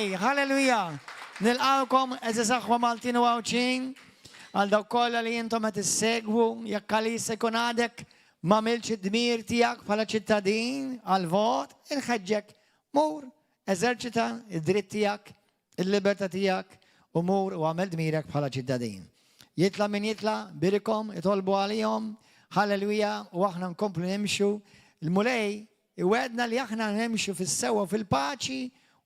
mulej, halleluja. Nilqawkom eżis aħwa Maltin u għawċin, għal daw kolla li jintom għet segwu, jekk għalissa jkun għadek ma milx id-dmir tijak bħala ċittadin għal-vot, inħeġġek mur, eżerċita id-dritt tijak, il-libertà tijak, u mur u għamel dmirek bħala ċittadin. Jitla min jitla, birikom, jitolbu għalijom, halleluja, u aħna nkomplu nimxu. Il-mulej, iwedna li aħna nimxu fil-sewa fil-paċi,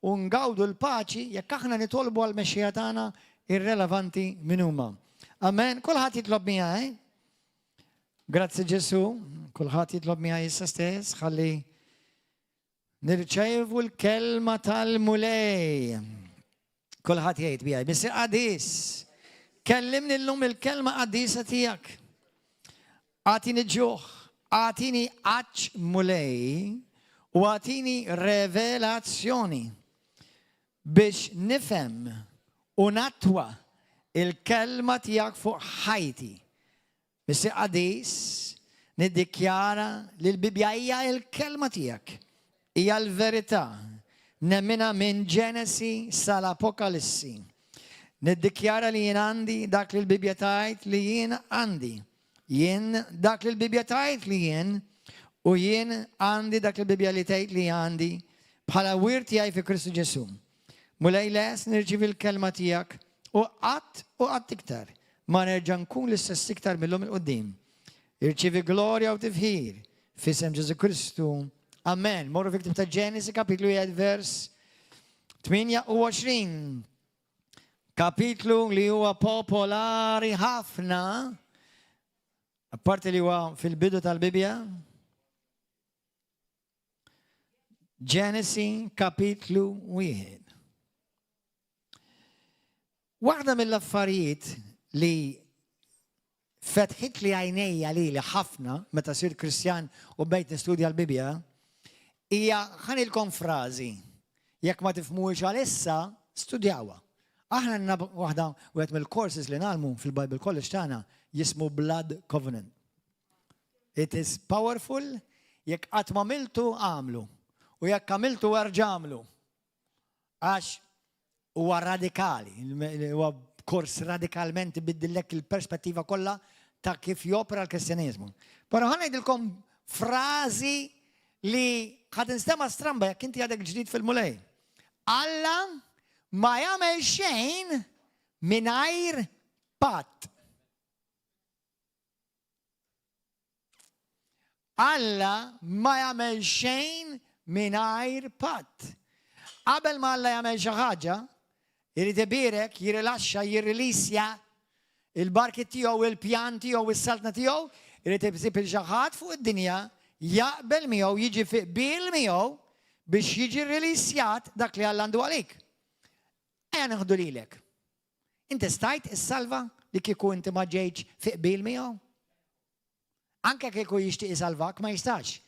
u ngawdu l-paċi, jekk aħna nitolbu għal-mexxija tagħna irrelevanti minn huma. Amen. Kulħadd jitlob miegħi. Grazzi Ġesu, kulħadd jitlob miegħi issa stess, ħalli nirċevu l-kelma tal-mulej. Kulħadd jgħid miegħi, Mr. Qadis, kellimni llum il-kelma qadisa tiegħek. Għatini ġuħ, għatini għaċ mulej u għatini revelazzjoni biex nifhem u natwa il-kelma tiegħek fuq ħajti. Mr. Qadis, niddikjara li l-Bibja hija il-kelma tiegħek, hija l-verità. Nemmina minn Ġenesi sal-Apokalissi. Niddikjara li jien għandi dak li l-Bibja tajt li jien għandi. Jien dak li l-Bibja tajt li jien u jien għandi dak li l-Bibja li tajt li għandi bħala wirt tiegħi fi Kristu Ġesu. Mulej les nirċivi l-kelma tiegħek u qatt iktar. Ma nerġa' nkun l-istess iktar mill-lum il-qudiem. Irċivi glorja u tifħir f'isem Ġesu Kristu. Amen. Morru fi ktib ta' Ġenesi kapitlu 1 vers 28. Kapitlu li huwa popolari ħafna. Apparti li huwa fil-bidu tal-Bibja. Ġenesi kapitlu 1. Waħda mill-affarijiet li fetħit li għajnejja li ħafna meta sir Kristjan u bejt nistudja l-Bibja hija ħanilkom frażi. Jekk ma tifhmuhiex għalissa, studjawha. Aħna għandna waħda wieħed mill-courses li nagħmlu fil-Bible College tagħna jismu Blood Covenant. It is powerful, jekk qatt ma għamiltu għamlu u jekk għamiltu erġa' għamlu. Għax huwa radikali, huwa kors radikalment ibiddillek il-perspettiva kollha ta' kif jopera l-Kristjaneżmu. Però ħanejdilkom frażi li ħad instema stramba jekk inti għadek ġdid fil-mulej. Alla ma jagħmel xejn mingħajr patt. Alla ma jagħmel xejn mingħajr patt. Qabel ma Alla jagħmel xi ħaġa, irid ibirek, jirilaxxa, jirrilisja il-barki tiegħu, il-pjan tiegħu, is-saltna tiegħu, irid ibsib il-xi ħadd fuq id-dinja jaqbel miegħu jiġi fiqbil miegħu biex jiġi rilisjat dak li Alla għandu għalik. Ejja neħdu lilek. Inti stajt issalva li kieku inti ma ġejtx fiqbil miegħu? Anke kieku jixtieq isalvak ma jistax.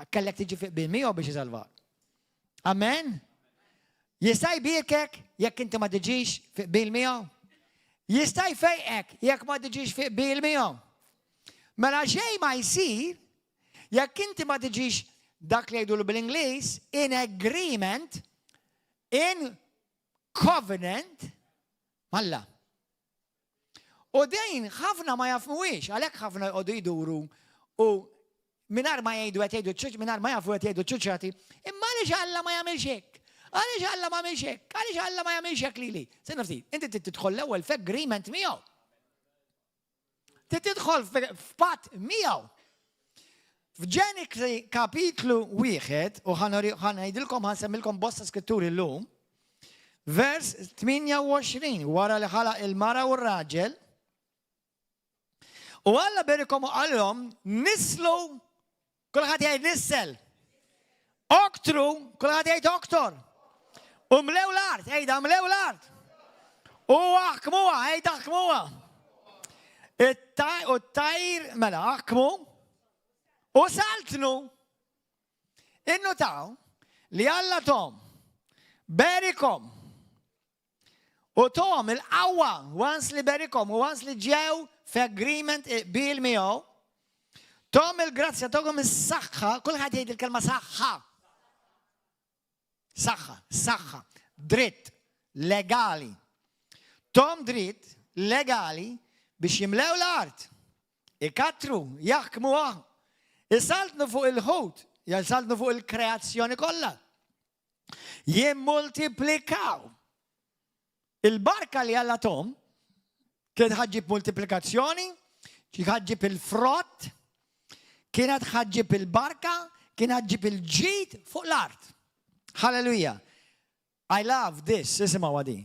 Kellek tiġi fiqbil miegħu biex isalvak. Amen? Jista' jbirkek jekk inti ma tiġix fiqbil miegħu? Jista' jfejqek jekk ma tiġix fiqbil miegħu? Mela xejn ma jsir jekk inti ma tiġix dak li jgħidulu bil-Ingliż in agreement, in covenant, malla. U dejn ħafna ma jafmuwiex, għalhekk ħafna jqogħdu jduru u mingħajr ma jgħidu qed jgħidu ċuċ, mingħajr ma jafu qed jgħidu ċuċċati, imma għaliex Alla ma jagħmilx hekk? Għaliex Alla ma jagħmilx hekk? Għaliex Alla ma jagħmilx hekk lili? Senna ftit, inti tidħol l-ewwel f'agreement miegħu. Tidħol f'patt miegħu. F'Ġenesi kapitlu 1, u ħanajdilkom ħansemmilkom bosta skritturi llum, vers 28, wara li ħalaq il-mara u r-raġel, u Alla berikom għalhom nislu, kulħadd jgħid nissel, oktru, kulħadd jgħid oktor, u mlew l-art, jgħidha mlew l-art, u aħkmuha, jgħid aħkmuha. U t-tajr, mela, aħkmu, u saltnu, innotaw li Alla tom, berikom, u tom il-qawwa, once li berikom, u once li ġew f'agreement bil miegħu, tom il-grazzja, tom is-saħħa, kulħadd jgħid il-kelma saħħa. Saħħa, saħħa. dritt, legali. Tom dritt, legali, biex jimlew l-art. Ikatru, jaħkmu Isaltnu fuq il-ħut, jisaltnu fuq il-kreazzjoni kollha. Jimmultiplikaw. Il-barka li għalla Tom, kien ħaġġib multiplikazzjoni, ħaġġib il-frott, kienet ħaġġib il-barka, kien ħaġġib il-ġid fuq l-art. Hallelujah. I love this, isimaw għadi.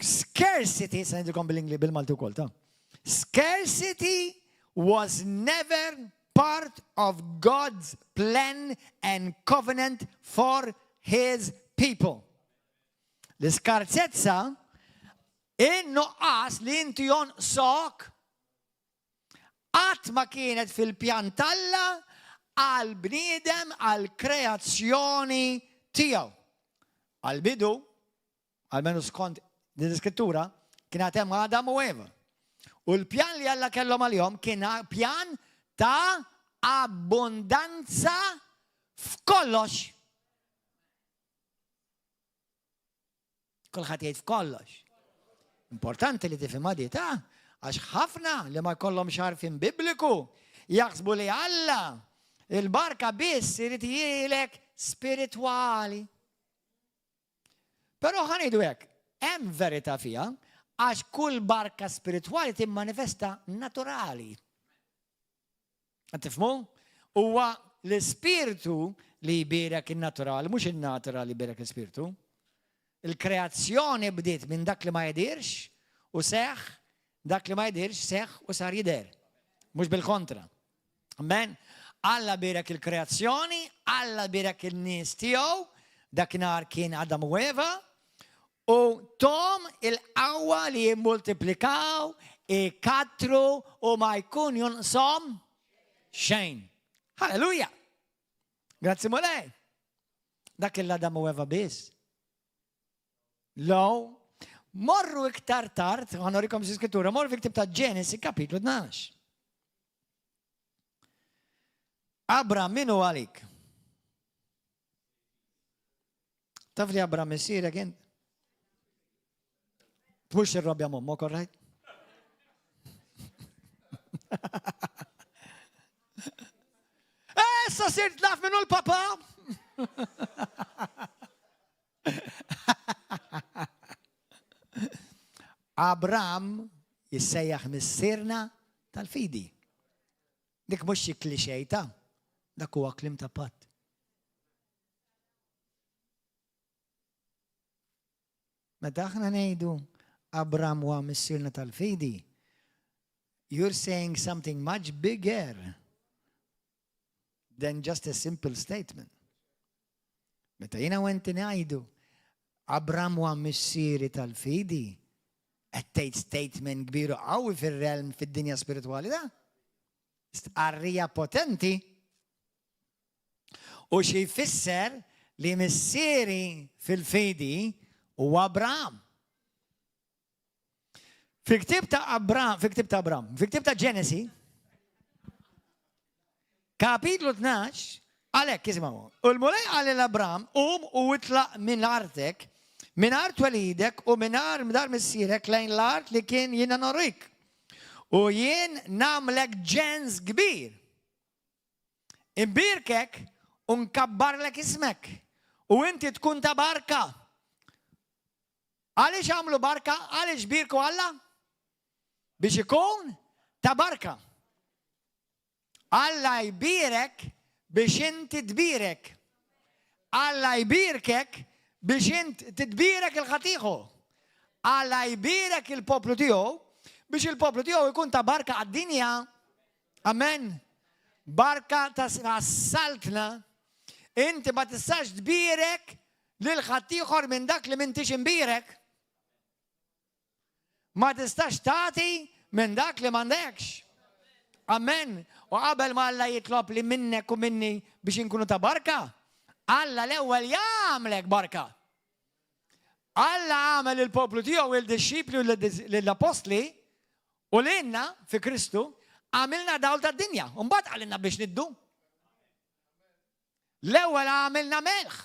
Scarcity, sanidilkom bil-Ingli, bil-Malti ukoll, ta' scarcity was never part of God's plan and covenant for his people. L-iskarzezza in-nuqqas li inti jonqsok qatt ma kienet fil-pjan Alla għal-bniedem għal-kreazzjoni tiegħu. Għal-bidu, għal-menu skont din l-iskrittura, kien hemm Adam u Eva. U l-pjan li Alla kellhom għalihom kien pjan ta' abbondanza f'kollox. Kulħadd jgħid f'kollox. Importanti li tifhem di ta' għax ħafna li ma jkollhomx għarfien bibliku jaħsbu li Alla il-barka biss irid jgħidlek spiritwali. Però ħanidu hekk, hemm verità fiha għax kull barka spiritwali timmanifesta naturali. Tifmu? Huwa l-ispirtu li jbierek in-naturali, mhux in-naturali li jbierek l-ispirtu. Il-kreazzjoni bdiet minn dak li ma jidirx u seħ, dak li ma jidirx seħ u sar jidher. Mhux bil-kontra. Amen? Alla bierek il-kreazzjoni, Alla bierek il-nies tiegħu, dakinhar kien Adam u Eva, u Tom il-qawwa li jimmultiplikaw, ikatru u ma jkun jonqshom xejn. Halleluja! Grazzi mulej. Dak il-Adam u Eva biss. Law, morru iktar tard, għanorikom s-skrittura, morru fi ktib ta' Ġenesi kapitlu 12. Abram, minu għalik? Taf li Abram missirek jent? Tmux il-robja mommo, korrajt? Essa sirt naf minu l-papa? Abram jissejjaħ mis-sirna tal-fidi. Dik mhux xi klixejta, dak huwa klim ta' patt. Meta aħna ngħidu Abram huwa mis-sirna tal-fidi, you're saying something much bigger than just a simple statement. Meta jiena u inti ngħidu Abram huwa missieri tal-fidi, qed statement kbiru qawwi fir-realm fid-dinja spiritwali da. Stqarrija potenti u xi jfisser li missieri fil-fidi huwa Abram. Fi ktib ta' Ġenesi, kapitlu 12, għalhekk isimgħu. U l-mulej qal l-Abram u itlaq minn artek, minn art walidek u minn dar missierek lejn l-art li kien jiena norik. U jien namlek ġens kbir. Imbirkek u nkabbarlek ismek. U inti tkun ta' barka. Għaliex għamlu barka? Għaliex birku Alla? Biex ikun ta' barka. Alla jbirek biex inti tbirek. Alla jbirkek biex inti titbirek il-ħatiħu. Alla jbirek il-poplu tiegħu biex il-poplu tiegħu jkun ta' barka għad-dinja. Amen. Barka ta' saltna. Inti ma tistax tbirek lil-ħatiħor minn dak li m'intix imbirek. Ma tistax tagħti minn dak li m'għandekx. Amen. U qabel ma Alla jitlob li minnek u minni biex inkunu ta' barka, Alla l-ewwel jagħmlek barka. Alla għamel il-poplu tiegħu il-disċipli u l-apostli u l-inna fi Kristu għamilna dawl tad-dinja. U mbagħad għalilna biex niddu. L-ewwel għamilna melħ.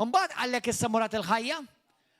U mbagħad għallek issa murat il-ħajja.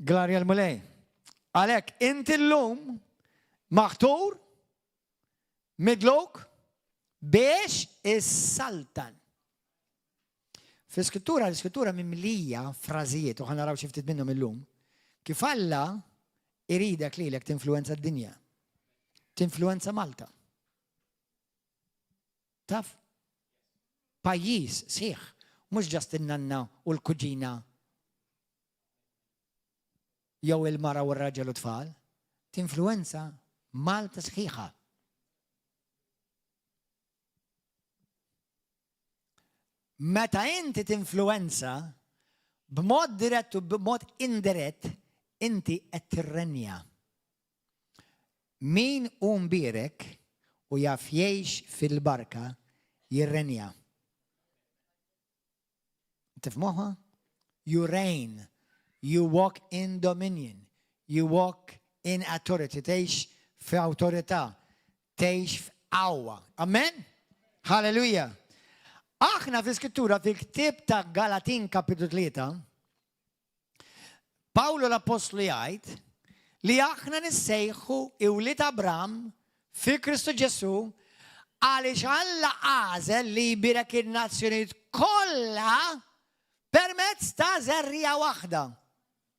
Glarja l-mulej. Għalek, inti l-lum Maħtur, Midluk, biex Isaltan. Fil-skrittura, l-skrittura mimlija frażijiet, u ħanaraw xiftit minnhom illum, kif Alla iridek lilek tinfluenza d-dinja. Tinfluenza Malta. Taf? Pajjiż sieħ, mhux ġast in-nanna u l-kuġina jew il-mara u r-raġel u tfal. Tinfluenza Malta sħiħa. Meta inti tinfluenza b'mod dirett u b'mod indirett, inti qed tirrenja. Min hu mbierek u jaf jgħix fil-barka jirrenja. Tifhmuha? You reign. You walk in dominion. You walk in authority. Tgħix f'awtorità. Tgħix f'qawwa. Amen? Halleluja. Aħna fl-Iskrittura fil-ktieb ta' Galatin kapitlu 3, Pawlu l-Apostlu jgħid li aħna nissejħu iwlied Abraham fi Kristu Ġesu għaliex Alla għażel li jbierek in-nazzjonijiet kollha permezz ta' żerrija waħda.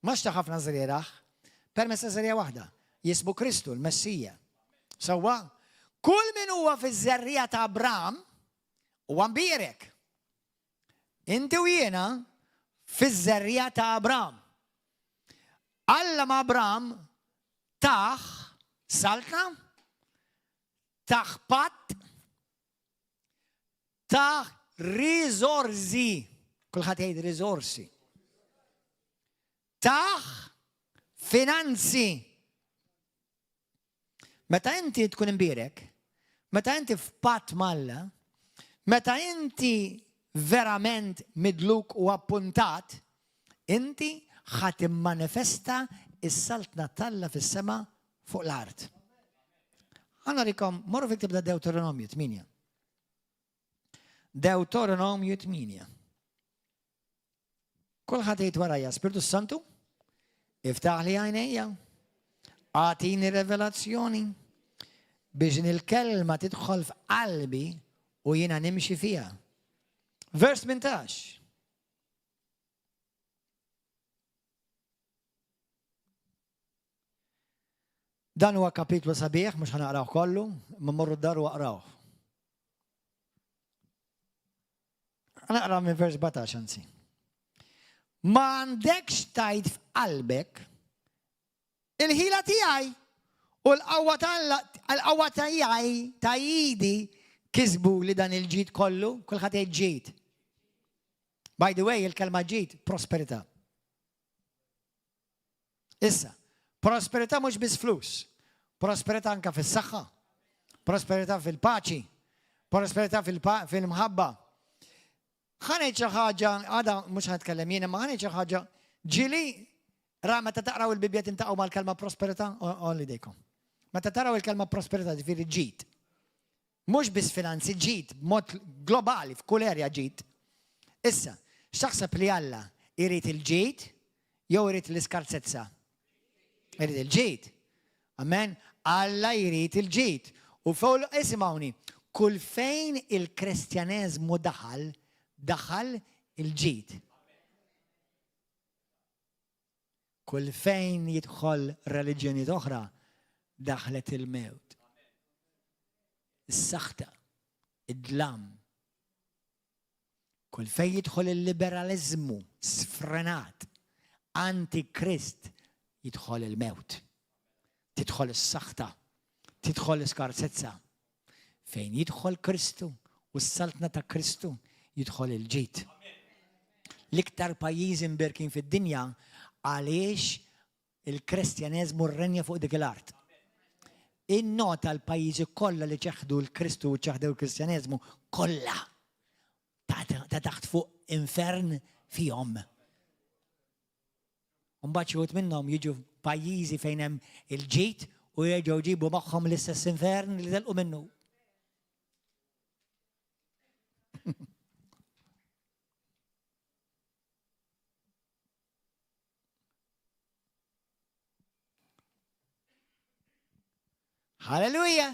Mhux ta' ħafna żrieraħ, permezz ta' żerrija waħda. Jismu Kristu, l-Messija. Sewwa, kull min huwa fiż-żerrija ta' Abraham huwa mbierek. Inti u jiena fiż-żerrija ta' Abraham. Alla ma' Abraham taħ saltna, taħ patt, taħ riżorsi. Kulħadd jgħid riżorsi. Taħ finanzi. Meta inti tkun imbierek, meta inti f'patt Malla, meta inti verament midluk u appuntat, inti ħadd immanifesta is-saltna talla fis-sema fuq l-art. Ħanarikom, morru fil-ktieb ta' Deuteronomju 8. Deuteronomju 8. Kulħadd jgħid warajja, Spiritu Santu, iftaħ li għajnejja, għatini revelazzjoni biex il-kelma tidħol f'qalbi u jiena nimxi fija. Vers 18. Dan huwa kapitlu sabiħ, mhux ħanaqraw kollu, ma mmorru d-dar u aqraw. Ħanaqra minn vers 17 anzi. Ma għandekx tajt f'qalbek il-ħila tiegħi u l-qawwa tiegħi tajidi kisbu li dan il-ġid kollu, kulħadd jgħid ġid. By the way, il-kelma ġid, prosperità. Issa, prosperità mhux biss flus, prosperità anke fis-saħħa, prosperità fil-paċi, prosperità fil-mħabba. Ħanejt xi ħaġa, għada mhux ħatkellem jiena, ma ħanejt xi ħaġa ġili ra meta taqraw il-Bibja tintaqgħu mal-kelma prosperità, olli dejkom. Meta taraw il-kelma prosperità ġifieri ġid. Mhux biss finanzi, ġid, b'mod globali, f'kull erja ġid. Issa, x'taħseb li Alla jrid il-ġid jew irid l-iskarzezza? Irid il-ġid. Amen? Alla jrid il-ġid. U fuq isimgħuni, kull fejn il-Kristjaneżmu daħal il-ġid. Kull fejn jidħol reliġjonijiet oħra daħlet il-mewt. Is-saħta, id-dlam. Kull fejn jidħol il-liberalizmu sfrenat, antikrist, jidħol il-mewt. Tidħol is-saħta, tidħol l-iskarzezza. Fejn jidħol Kristu u s-saltna ta' Kristu jidħol il-ġid. L-iktar pajjiżi mbirkin fid-dinja għaliex il-Kristjaneżmu rrenja fuq dik l-art. In-nota l-pajjiżi kollha li ċeħdu l-Kristu u ċeħdew il-Kristjaneżmu kollha ta' taħt fuq infern fihom. Mbagħad xi minnhom jiġu pajjiżi fejn hemm il-ġid u jerġgħu jġibu magħhom l-istess infern li telqu minnu. Halleluja.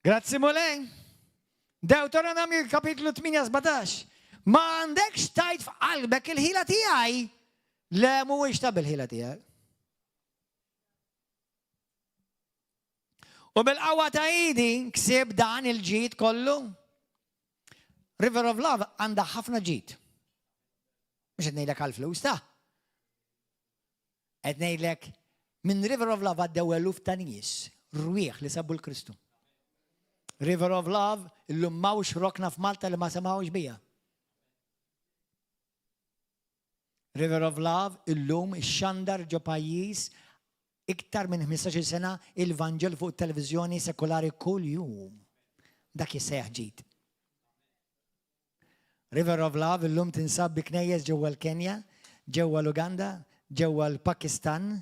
Grazzi mulej. Deuteronomju kapitlu 8-17. Ma għandekx tajt f'qalbek il-ħila tiegħi. Le mhuwiex ta' bil-ħila tiegħek. U bil-qawwa ta' idi ksib dan il-ġid kollu. River of Love għandha ħafna ġid. Mhux qed ngħidlek għall-flus ta'. Qed ngħidlek minn River of Love għaddew eluf ta' nies rwieħ li sabu l-Kristu. River of Love illum mawx rokna f'Malta li ma semawx bija. River of Love illum ix-xandar ġo pajjiż iktar minn 15 sena il-Vanġel fuq it-televiżjoni sekolari kull jum. Dak jissejjaħ ġid. River of Love illum tinsab bi knejjes ġewwa l-Kenja, ġewwa l-Uganda, ġewwa l-Pakistan,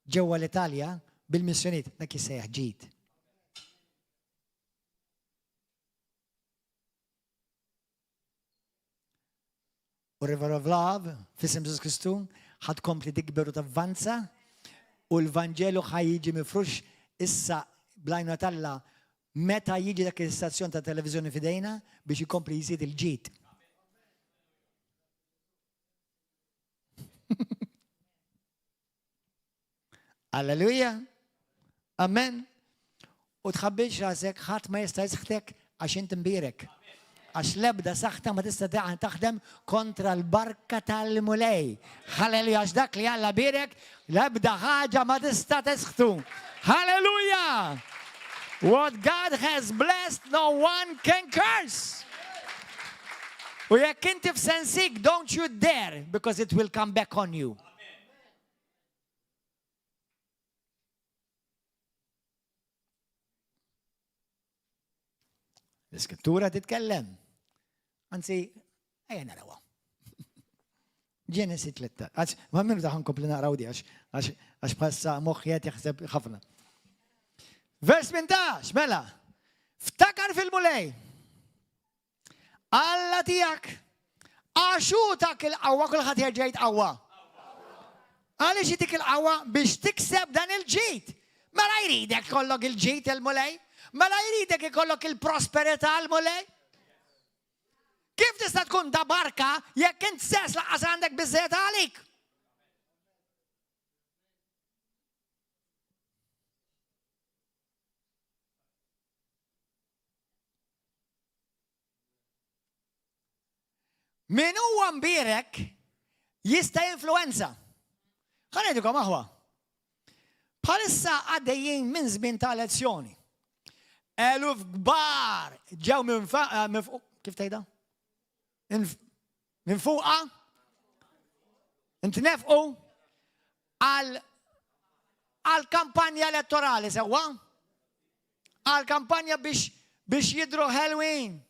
ġewwa l-Italja bil-missjoniet. Dak jissejjaħ ġid. U River of Love, f'isem Ġesus Kristu, ħad kompli tikber u tavvanza u l-Vanġelu ħajjiġi mifrux issa blajna talla meta jiġi dak il-stazzjon ta' televizjoni fidejna biex ikompli jżid il-ġid. Alleluja. Amen. U tħabbix rasek ħadd ma jista' jisħtek għax inti mbirek. Għax l-ebda saħta ma tista' taħdem kontra l-barka tal-mulej. Halleluja, għax dak li Alla birek, l-ebda ħaġa ma tista' tesħtu. Halleluja! What God has blessed, no one can curse. U jekk inti f'sensik, don't you dare, because it will come back on you. L-iskrittura titkellem. Anzi, ejja narawa. Ġenesi 13. Ma minnu taħan kompli naraw di għax bħassa moħħiet jaħseb ħafna. Vers 18, mela. Ftakar fil-mulej. Alla tijak. Għaxutak il-qawwa kulħadd jerġa' jitqawwa. Għaliex jitik il-qawwa biex tikseb dan il-ġid. Mela jridek kollok il-ġid il-mulej. Mela jridek ikollok il-prosperità l-mulej? Kif tista' tkun ta' barka jekk int stess laqqas għandek biżżejjed għalik? Min huwa mbierek jista' influenza. Ħanejdukom aħwa. Bħalissa għaddejjin minn żmien ta' elezzjoni. Eluf kbar ġew minn fuq, kif tgħidha? Minn fuqha intnefqu għal kampanja elettorali sewwa. Għal kampanja biex jidru Halloween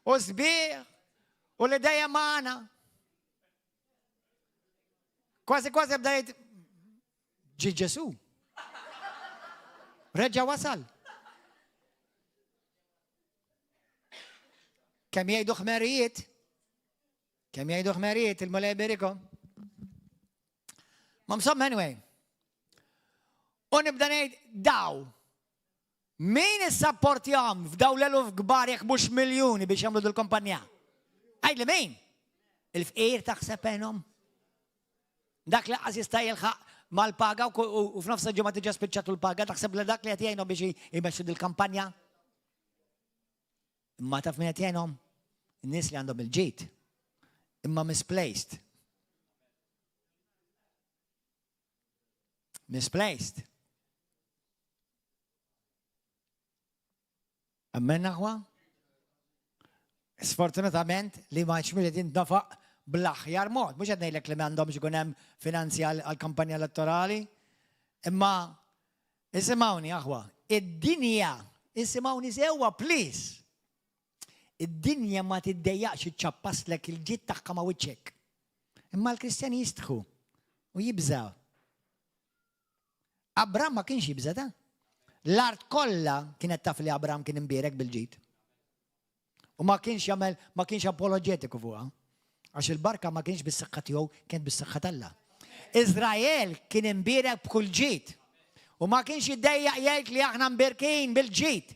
u sbieħ u l-idejja magħna. Kważi bdejt ġi Ġesu. Reġa' wasal. Kemm jgħidu ħmerijiet il-mulej birikom. Ma msomm anyway. U nibda ngħid daw. Min issapportjahom f'daw l-eluf kbar jekk mhux miljuni biex jagħmlu dil-kompanja? Għajli min? Il-fqir taħseb għenhom? Dak li qas jista' jilħaq mal-paga u f'nofs il-ġimgħa tiġi spiċċatu l-paga taħseb li dak li qed jgħinhom biex jmexxu dil-kampanja? Imma taf min qed jgħinhom? In-nies li għandhom il-ġid. Imma misplaced. Misplaced. Amen aħwa? Sfortunatament li ma ċmili tintafaq bl-aħjar mod. Mhux qed ngħidlek li m'għandhomx ikun hemm finanzi għall-kampanja elettorali. Imma isimgħuni aħwa, id-dinja, isimgħuni sewwa please. Id-dinja ma tiddejjaqx iċċappaslek il-ġid tagħha ma' wiċċek. Imma l-Kristjani jistħu u jibżaw. Abram ma kienx jibża ta'. L-art kollha kienet taf li Abram kien imbierek bil-ġid. U ma kienx apologetiku fuqha. Għax il-barka ma kienx bis-saħħa tiegħu, kienet bis-saħħa t'Alla. Iżrael kien imbierek b'kull ġid. U ma kienx jiddejjaq jgħid li aħna mbirkin bil-ġid.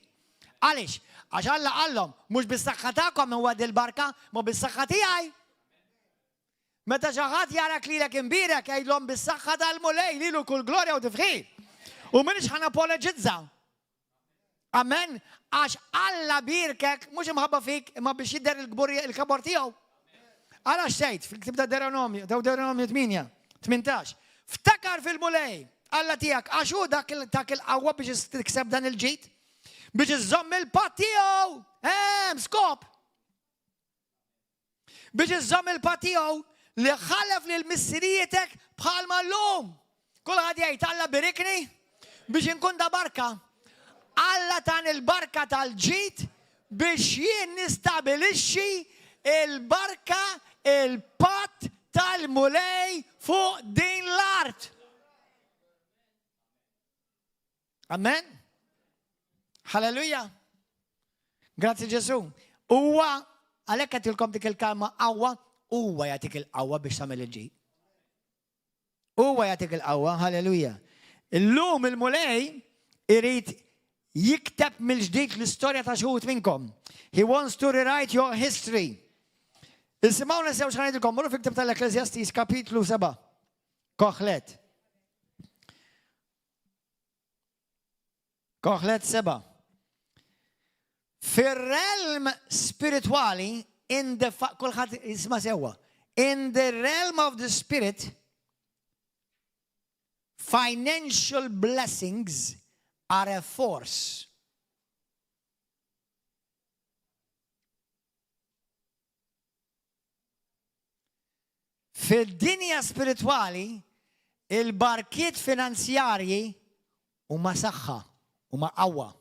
Għaliex? Għax Alla qallhom mhux bis-saħħa tagħkom huwa dil-barka, ma bis-saħħa tiegħi. Meta xi ħadd jarak lilek imbierek jgħidlhom bis-saħħa tal-mulej lilu kull glorja u tifħir. U minix ħanapologizza. Amen? Għax Alla birkek mhux imħabba fik imma biex jidher il-kabor tiegħu. Għala xtejt fil-ktib ta' Deuteronomju 8, ftakar fil-mulej Alla tiegħek għax hu dak il-qawwa biex tikseb dan il-ġid biex iżomm il-pat tiegħu. Skop. Biex iżomm il-pat tiegħu li ħallef lil missirietek bħalma llum. Kulħadd jgħid Alla birikni biex inkun da barka. Alla tan il-barka tal-ġid biex jien nistabilixxi il-barka il-pat tal-mulej fuq din l-art. Amen? Halleluja. Grazzi Ġesu. Huwa għalhekk qed ilkom dik il-kalma qawwa, huwa jagħtik il-qawwa biex tagħmel il-ġid. Huwa jagħtik il-qawwa, halleluja. Illum il-mulej irid jikteb mill-ġdid l-istorja ta' xi minnkom. He wants to rewrite your history. Isimgħu sew x'ngħidilkom, morru fil-ktib tal-Ekklesjastis kapitlu 7. Koħlet 7. Fir-realm spirituali kulħadd isma' sewwa. In the realm of the spirit, financial blessings are a force. Fid-dinja spirituali, il-barkiet finanzjarji huma saħħa, huma qawwa.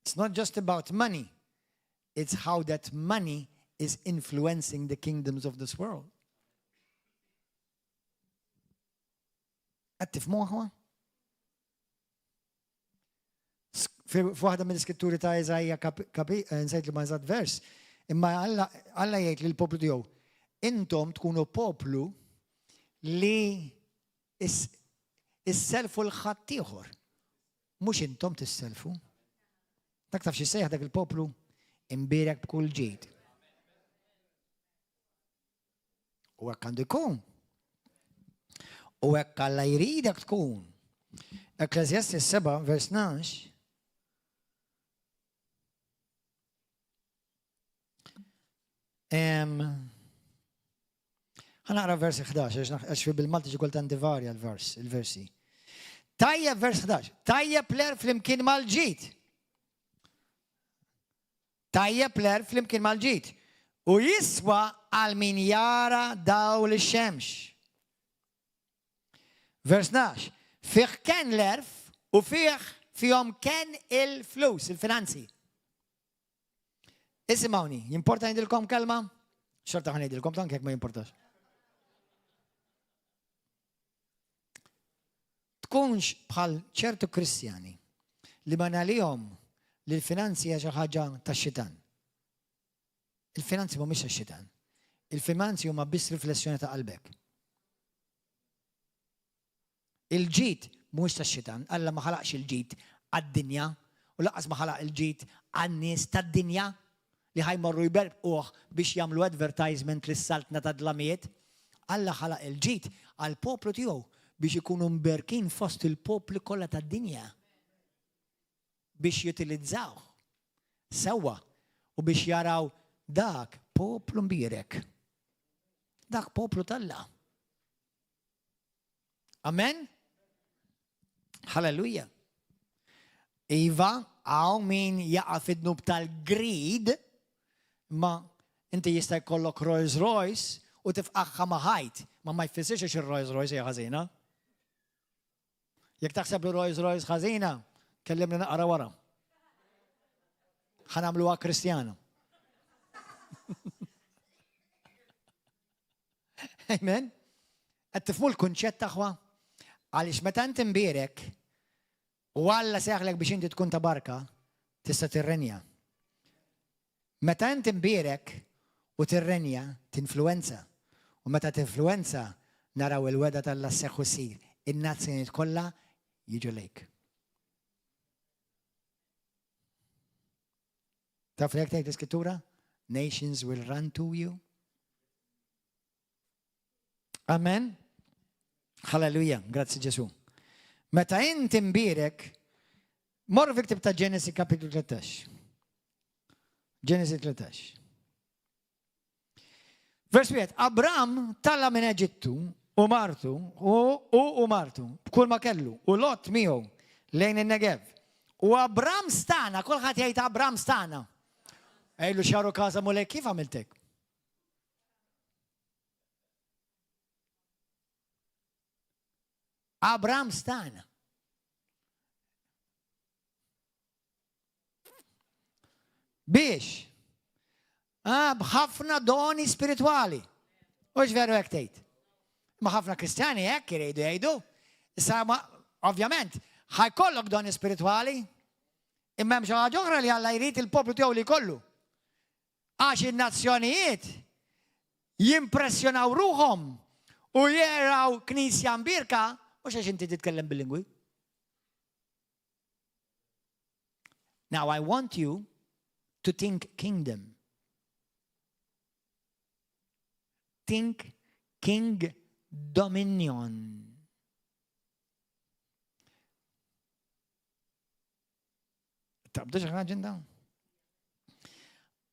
It's not just about money. It's how that money is influencing the kingdoms of this world. Tifmuħwa? F'waħda mill-iskitturi ta' Eżajja nsejt li ma' eżatt vers, imma Alla jgħid lill poplu tiegħu, intom tkunu poplu li isselfu l-ħadd ieħor. Mhux intom tisselfu. Dak taf xi sejħ dak il-poplu imbierek b'kull ġid. U hekk għandu jkun. U hekk Alla jridek tkun. Ekklesjastis 7 vers 12. Ħanaqra vers 11 għax fi bil-Malti xi kultant divarja il-versi. Tajjeb vers 11. Tajjeb l-erf flimkien mal-ġid. Tajjeb l-erf flimkien mal-ġid. U jiswa għal min jara dawl ix-xemx. Vers 12. Fih kien l-erf u fihom kien il-flus, il-finanzi. Isimgħuni, jimporta ngħidilkom kelma? Xorta ħan ngħidilkom tank jekk ma jimportax. Tkunx bħal ċertu Kristjani li ma nagħlihom li l-finanzi hija xi ħaġa tax-xitan. Il-finanzi mhumiex tax-xitan. Il-finanzi huma biss riflessjoni ta' qalbek. Il-ġid mhux tax-xitan, Alla ma ħalaqx il-ġid għad-dinja u laqqas ma ħalaq il-ġid għan-nies tad-dinja li ħajmorru jberbquh biex jagħmlu advertisement lis-saltna ta' dlamijiet. Alla ħalaq il-ġid għall-poplu tiegħu biex ikunu mberkin fost il-popli kollha tad-dinja. Biex jutilizzaw sewwa u biex jaraw dak poplu mbierek. Dak poplu tal-Alla. Amen? Halleluja. Iva, għaw min jaqa fid-nub tal-grid, ma inti jista' jkollok Rolls Royce u tifqaħħa ma' ħajt, ma jfissirx il-Rolls Royce hija ħażina. Jekk taħseb li Rolls Royce ħażina, kellimni naqra wara. Ħanamluha Kristjana. Amen? Qed tifhmu l-kunċett taħwa? Għaliex meta inti imbierek u Alla seħħlek biex inti tkun ta' barka, tista' tirrenja. Meta inti imbierek u tirrenja, tinfluwenza. U meta tinfluwenza, naraw il-weda tal-lasseħ sir. In-nazzjonijiet kollha jiġu lejk. Taf li tgħid l-Iskrittura? Nations will run to you. Amen. Halleluja, grazzi Ġesu. Meta inti mbirek, mor fiktib ta' Ġenesi kapitlu 13. Ġenesi 13. Vers 1, Abram talla minn Eġittu u martu u martu b'kull ma kellu u Lot miegħu lejn in-Negev. U Abram stana, kulħadd jgħid Abram stana. Ejlu xaru kaza mulek, kif għamiltek? Abram stana. Biex. Bħafna doni spirituali. Ux veru hekk tgħid. Ma ħafna kristjani hekk iridu jgħidu. Issa ovvjament ħajkollok doni spirituali, imma hemm xi ħaġa oħra li Alla jrid il-poplu tiegħu li jkollu. Għax in-nazzjonijiet jimpressjonaw ruhom u jaraw knisja mbirka mhux għax inti titkellem bil-lingwi. Now I want you to think kingdom. Think king dominion. Tabdu xaħġin dawn.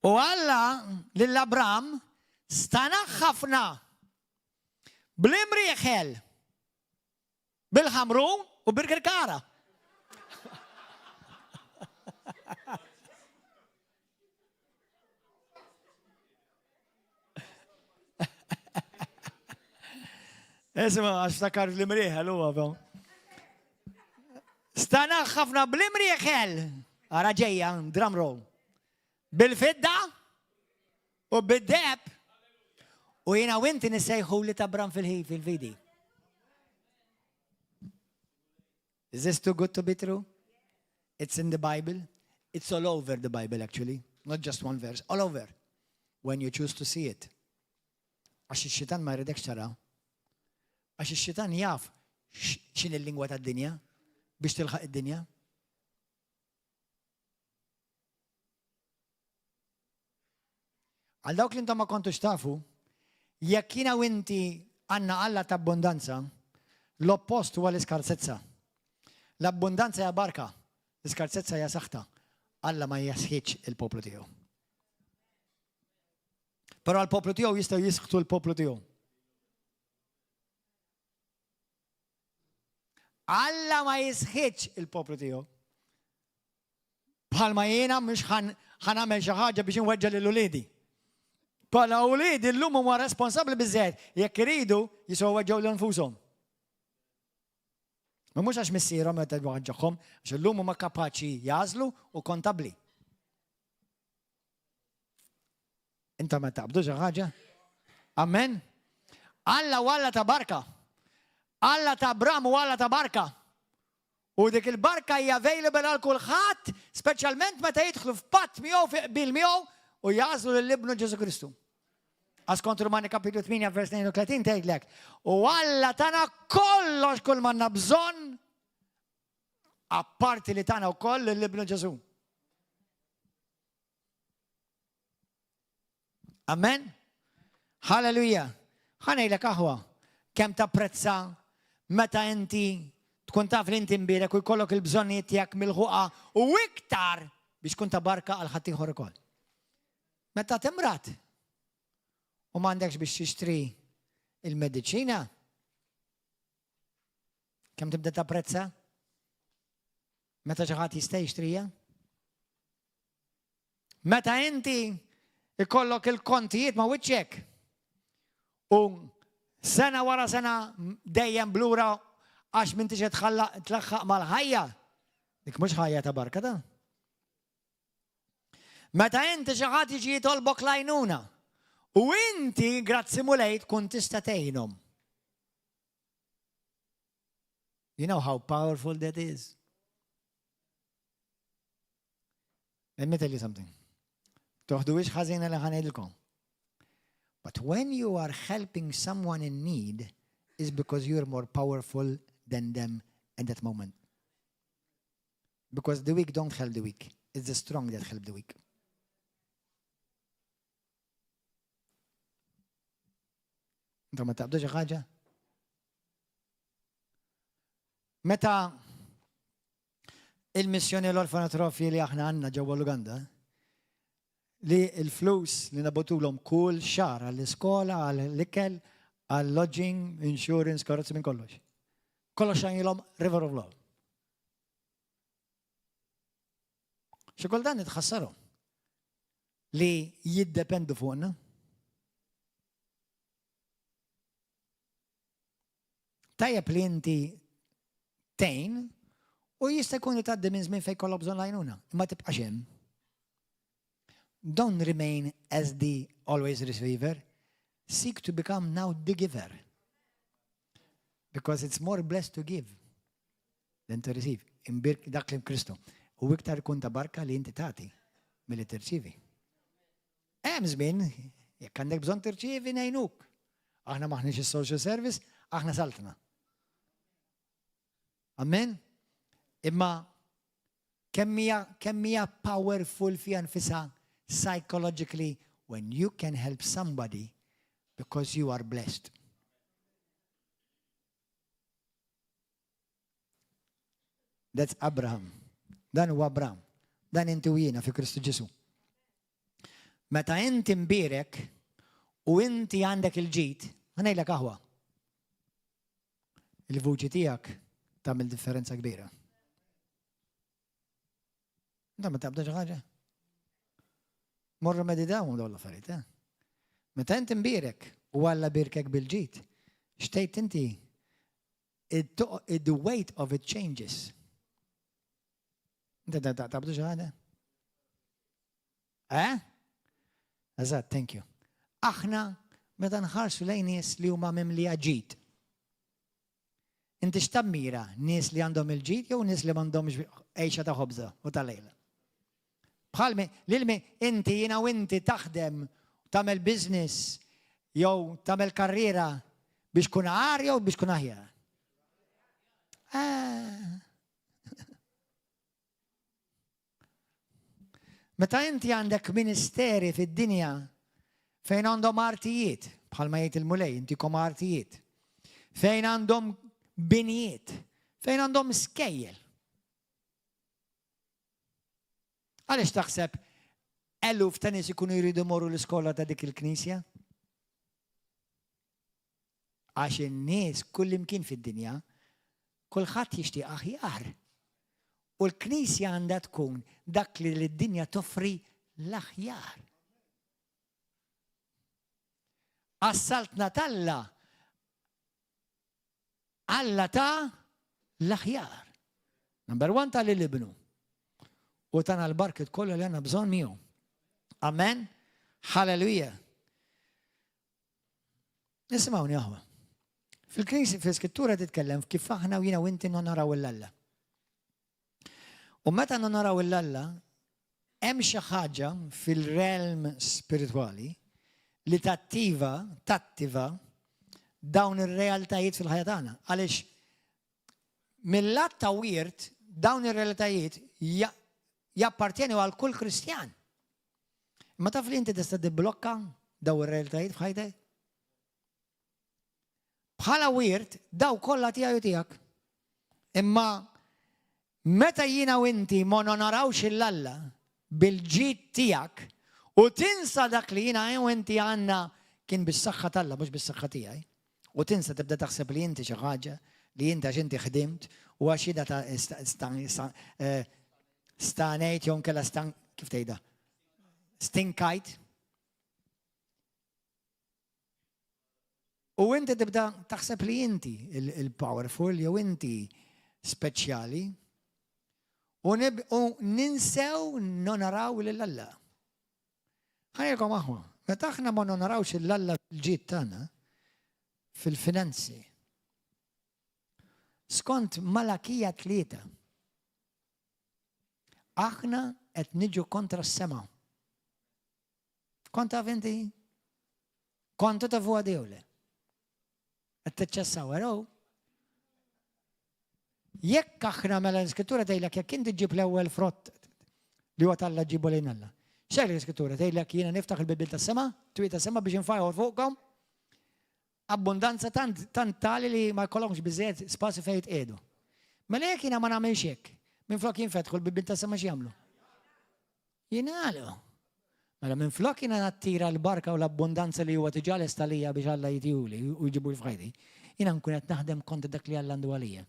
U Alla lill-Abram stana ħafna bl-imrieħel bil-ħamru u bil-kirkara. Esma, għax ftakar l-imrieħel u għabaw. Stana ħafna bl-imrieħel, għara ġeja, drum roll, bil-fidda u bil-deb u jina winti nisejħu li tabram fil-vidi. Is this too good to be true? It's in the Bible. It's all over the Bible actually. Not just one verse, all over. When you choose to see it. Għax il-xitan ma jridekx taraw. Għax il-xitan jaf xin il-lingwa ta' d-dinja biex tilħaq id-dinja. Għal dawk li intom ma kontux tafu, jekk jiena u inti għandna Alla ta' abbondanza, l-oppost huwa l-iskarsezza. L-abbondanza hija barka, l-iskarsezza hija saħta. Alla ma jasħitx il-poplu tiegħu. Però l-poplu tiegħu jistgħu jisħtu l-poplu tiegħu. Alla ma jisħitx il-poplu tiegħu. Bħalma jiena mhux ħanagħmel xi ħaġa biex inweġġa' lill-uliedi. Bħala uliedi llum huma responsabbli biżżejjed jekk iridu jisgħu weġġgħu lil nfushom. Ma mhux għax missierhom meta jwaġġagħhom, għax illum huma kapaċi jażlu u kontabbli. Inta ma taqbdu xi ħaġa? Amen? Alla u Alla ta' barka. Alla ta' Abram u Alla ta' barka. U dik il-barka hija available għal kulħadd, speċjalment meta jidħlu f'patt miegħu fiqbil miegħu u jażlu lill-Ibnu Ġesu Kristu. Għas kontru Romani kapitlu 8 vers 32 tgħidlek. U Alla tana kollox kull manna bżonn apparti li tana wkoll lill-Ibnu Ġesu. Amen? Halleluja. Ħanejlek aħwa kemm tapprezza meta inti tkun taf li inti mbirek u jkollok il-bżonnijiet tiegħek milħuqa u iktar biex tkun ta' barka għal ħadd ieħor ukoll. Meta timrat u m'għandekx biex tixtri il-mediċina, kemm tibda tapprezza? Meta xi ħadd jista' jixtrija? Meta inti ikollok il-kontijiet ma' wiċċek u sena wara sena dejjem blura għax minti xe tlaħħaq mal-ħajja. Dik mhux ħajja ta' barka da. Meta inti xi ħadd jiġi jitolbok lajnuna u inti grazzi mulejt kun tista' tgħinhom. You know how powerful that is? Let me tell you something. Toħduwix ħażina li ħanejdilkom. But when you are helping someone in need, is because you're more powerful than them at that moment. Because the weak don't help the weak. It's the strong that help the weak. Intom ma taqbdu xi ħaġa? Meta il-missjoni l-orfanatrofi li aħna għandna ġewwa l-Uganda, li l-flus li nabotulhom kull xahar għall-iskola, għall-ikel, għall-lodging, insurance, karozzi minn kollox. Kollox għajnilhom river of love. Xi kultant nitħassarhom li jiddependu fuqna. Tajjeb li inti tgħin u jista' jkun li tgħaddi minn żmien fejn kollha bżonn għajnuna, imma tibqax hemm. Don't remain as the always receiver. Seek to become now the giver. Because it's more blessed to give than to receive. Imbirk dak li Kristu. U iktar kun ta' barka li inti tagħti milli tirċievi. Hemm żmien jekk għandek bżonn tirċievi ngħinuk. Aħna maħniex is-social service, aħna saltna. Amen? Imma kemm hija powerful fiha nfisha psychologically when you can help somebody because you are blessed. That's Abraham. Dan huwa Abraham. Dan inti u jiena fi Kristu Ġesu. Meta inti mbierek u inti għandek il-ġid, ħanejlek aħwa. Il-vuċi tiegħek tagħmel differenza kbira. Inta ma taqbda xi ħaġa? Morru meditaw dawn l-affarijiet, Meta inti mbierek u Alla birkek bil-ġid, xtejt inti the weight of it changes. Inta taqbdu xi ħaġa? Eżatt, thank you. Aħna meta nħarsu lejn nies li huma mimlija ġid. Inti x'tammira nies li għandhom il-ġid jew nies li m'għandhomx għejxa ta' ħobża u ta' lejla. Bħalmi lilmi inti jiena u inti taħdem tagħmel business jew tagħmel karriera biex tkun għar jew biex tkun aħjar. Meta inti għandek ministeri fid-dinja fejn għandhom artijiet, bħalma jgħid il-mulej, intikom artijiet, fejn għandhom binijiet, fejn għandhom skejjel. Għaliex taħseb eluf ta' nies ikunu jridu morru l-iskola ta' dik il-Knisja? Għax in-nies kull imkien fid-dinja, kulħadd jixtieq aħjar. U l-Knisja għandha tkun dak li l-dinja toffri l-aħjar. Assaltna talla Alla ta' l-aħjar. Number one ta' l-ibnu. U tana l-barket kollu li għanna bżon miegħu. Amen. Halleluja. Nisimgħuni aħwa. Fil-Knisja fil-Skrittura titkellem kif aħna u jiena u inti nonaraw l-Alla. U meta nonaraw l-Alla, hemm xi ħaġa fil-realm spiritwali li tattiva dawn ir-realtajiet fil-ħajja tagħna. Għaliex mill-lat ta' wirt dawn ir-realtajiet jappartjenu għal kull Kristjan. Ma taf li inti tista' tibblokka daw ir-realtajiet f'ħajtek? Bħala wirt daw kollha tiegħi u tiegħek. Imma meta jiena u inti ma nonarawx il-Alla bil-ġid tiegħek u tinsa dak li jiena u inti għandna kien bis-saħħa tal-Alla mhux bis-saħħa tiegħi. U tinsa tibda taħseb li inti xi ħaġa li inti għax inti ħdimt u għax ida stanejt jew kella kif tgħidha? Stinkajt. U inti tibda taħseb li inti il-powerful jew inti speċjali u ninsew nonaraw lill-Alla. Ħajkom aħwa, meta aħna ma nonarawx l-Alla fil-ġid tagħna fil-finanzi. Skont Malakija 3. Aħna qed niġu kontra s-sema. Kont taf inti? Kontu tafu għadewle. Għat-tċessaw, għaraw. Jekk aħna mela l-iskrittura tgħidlek jekk inti ġib l-ewwel frott li huwa Alla ġibu lejn Alla. X'għid l-iskrittura tgħidlek jiena niftaħ il-bibil tas-sema, twiet tas-sema biex infajħu fuqhom. Abbundanza tant tali li ma jkollhomx biżejjed spazju fejn jitqiegħdu. Mela jekk jiena ma nagħmilx hekk, minflok jinfetħu l-bibil tas-sema x'jagħmlu? Jingħalu. Mela minflok jiena nattira l-barka u l-abbundanza li huwa tiġà lesta lija biex Alla jtihuli u jġibu l-fħajdi, jiena nkun qed naħdem kontra dak li Alla għandu għalija.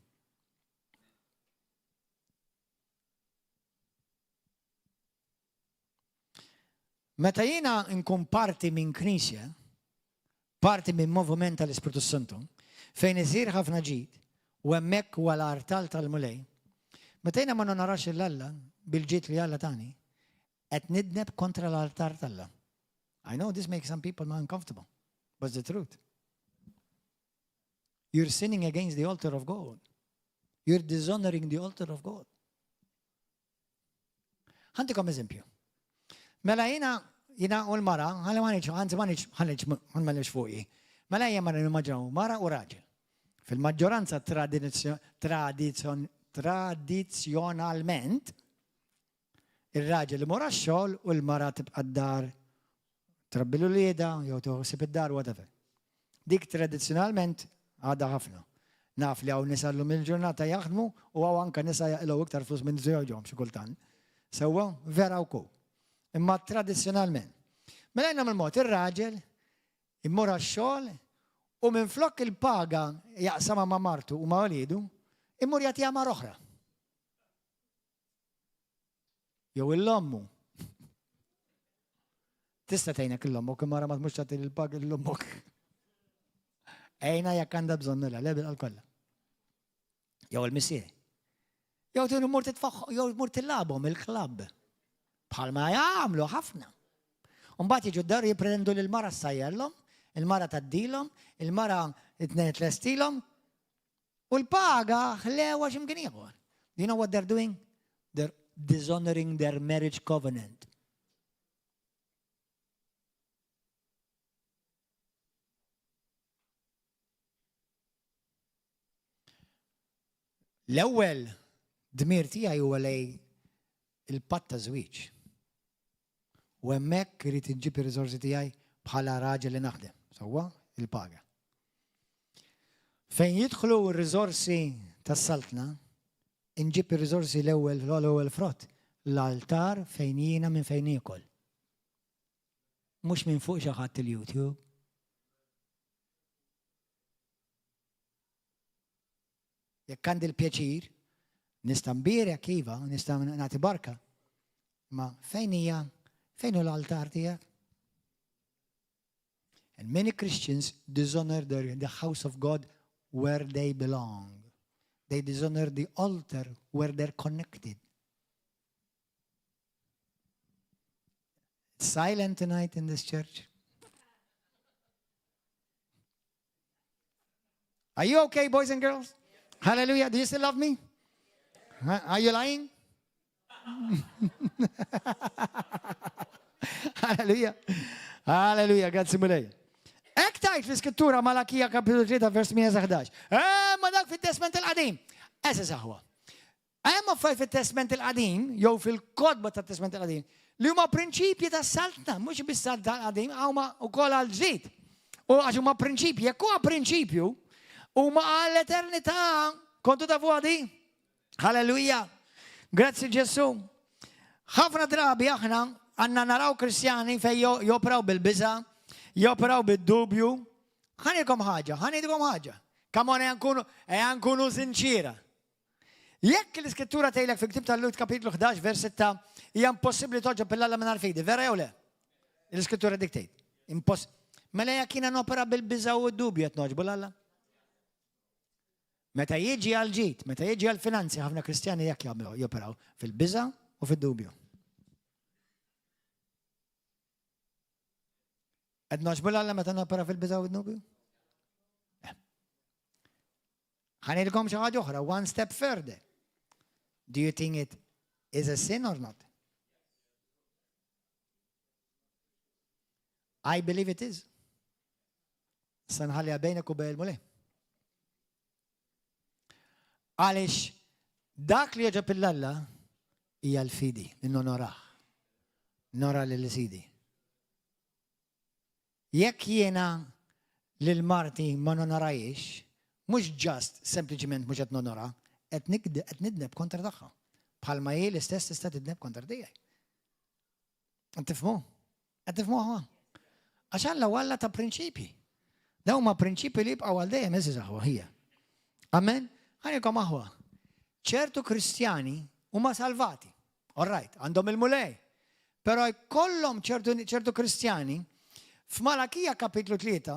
Meta jiena nkun parti minn knisja, parti minn moviment tal-Ispiritu Santu, fejn isir ħafna ġid, u hemmhekk huwa l-artal tal-mulej, meta jiena ma narax l-Alla bil-ġid li Alla tani, qed nidneb kontra l-altar tal-Alla. I know this makes some people uncomfortable, but it's the truth. You're sinning against the altar of God. You're dishonoring the altar of God. Ħantikom eżempju. Mela jina u l-mara, ħanmanix fuqi. Mela jina mara nimmaġraw mara u raġel. Fil-maġġoranza tradizjonalment, il-raġel mora x-xogħol u l-mara tibqa' d-dar trabbilu lieda, jew toħsib id-dar, whatever. Dik tradizjonalment għadha ħafna. Naf li hawn nisa llum il-ġurnata jaħdmu u hawn anke nisa jaqilgħu iktar flus minn żewġhom xi kultant. Sewwa vera wkoll. Imma tradizjonalment. Mela jna mill-mod ir-raġel immur għax-xogħol u minflok il-paga jaqsama ma' martu u ma' walidu immur jagħtiha mar oħra. Jew il-lommu. Tista' tgħinek il-lommok imma ma tmux tagħti il-paga l-lommok. Ejna jekk għandha bżonn lebil għal kollha. Jew il-missier. Jew tienu mur titfaħħu, jew mur tillabhom il-klabb. Bħalma jagħmlu ħafna. Mbagħad jiġu d-dar jippretendu li l-mara ssajjarlhom, il-mara tgħaddilhom, il-mara tnejn tlestilhom u l-paga ħlewa x'imkien ieħor. You know what they're doing? They're dishonoring their marriage covenant. L-ewwel dmir tiegħi huwa lej il-patt ta' żwieġ. U hemmhekk irid inġib ir-riżorsi tiegħi bħala raġel li naħdem, sewwa il-paga. Fejn jidħlu r-riżorsi tas-saltna, inġib ir-riżorsi l-ewwel frott, l-altar fejn jiena minn fejn iekol. Mhux minn fuq xi ħadd il-YouTube. Jekk għandi l-pjaċir, nista' nbierek iva, nista' nagħti barka. Ma fejn hija? Fejn hu l-altar tiegħek? And many Christians dishonor the house of God where they belong. They dishonor the altar where they're connected. It's silent tonight in this church. Are you okay, boys and girls? Hallelujah. Do you still love me? Are you lying? Hallelujah. Hallelujah. Grazzi mulej. Ek tajt fl-iskrittura Malakija kapitolu 3 vers 111. Ma dak fit-testament il-qadim. Esa saħwa. Ma faj fit-testament il-qadim, jew fil-kodba tat-testament il-qadim, li huma prinċipji tas-saltna, mhux bis-salt tal-qadim, huma wkoll għal-ġdid. U għax huma prinċipji, jekk huwa prinċipju, huma għall-eternità. Kontu ta' fuq di? Halleluja. Grazzi Ġesu. Ħafna drabi aħna għandna naraw Kristjani fejn joperaw bil-biża', joperaw bid-dubju. Ħanikom ħaġa. Kamon nkunu sinċira. Jekk l-iskrittura tgħidlek fil-Ktieb tal-Lut kapitlu 11 vers 6 hija impossibbli toġġob bil-Alla mingħajr fidi, vera jew le? L-iskrittura dik tgħid. Mela jekk jiena nopera bil-biża' u d-dubju qed noġbu l-Alla. Meta jiġi għal-ġid, meta jiġi għal-finanzi, ħafna Kristjani jekk joperaw fil-biża' u fid-dubju. Qed noġbu l-Alla meta nopera fil-biża' u d-dubju? Ħanilkom xi ħaġa oħra, one step further. Do you think it is a sin or not? I believe it is. Sanħalli bejnek u bejn mulej. Għaliex dak li jogħġob il-Alla hija l-fidi, li nonorah. Nora lill-sidi. Jekk jiena lil Marti ma nonorajiex, mhux ġast sempliċiment mhux qed nonora, qed nidneb kontra tagħha. Bħalma hi l-istess tista' tidneb kontra tiegħi. Qed tifhmu? Qed tifhmuha? Għax Alla walla ta' prinċipji. Dawn huma prinċipji li jibqgħu għal dejjem eżiż aħwa hija. Amen? Ħanikom aħwa. ċertu Kristjani huma salvati. All right, għandhom il-mulej. Però jkollhom ċertu Kristjani f'Malakija kapitlu 3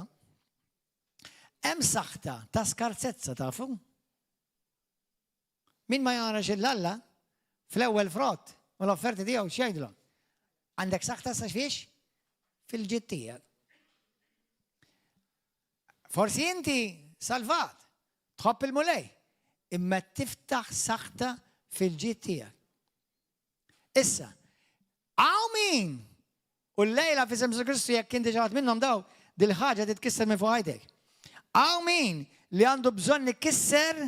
hemm saħta ta' skarzezza tafu. Min ma jarax il-Alla fl-ewwel frott u l-offerti tiegħu x'jgħidulhom. Għandek saħta sa fiex? Fil-ġid tiegħek. Forsi inti salvat, tħobb il-mulej, imma tiftaħ saħta fil-ġid tiegħek. Issa, għaw min u l-lejla fi Semsu Kristu jekk inti ġaħat minnhom daw dil-ħaġa titkisser minn fuq ħajtek. Għaw min li għandu bżonn ikisser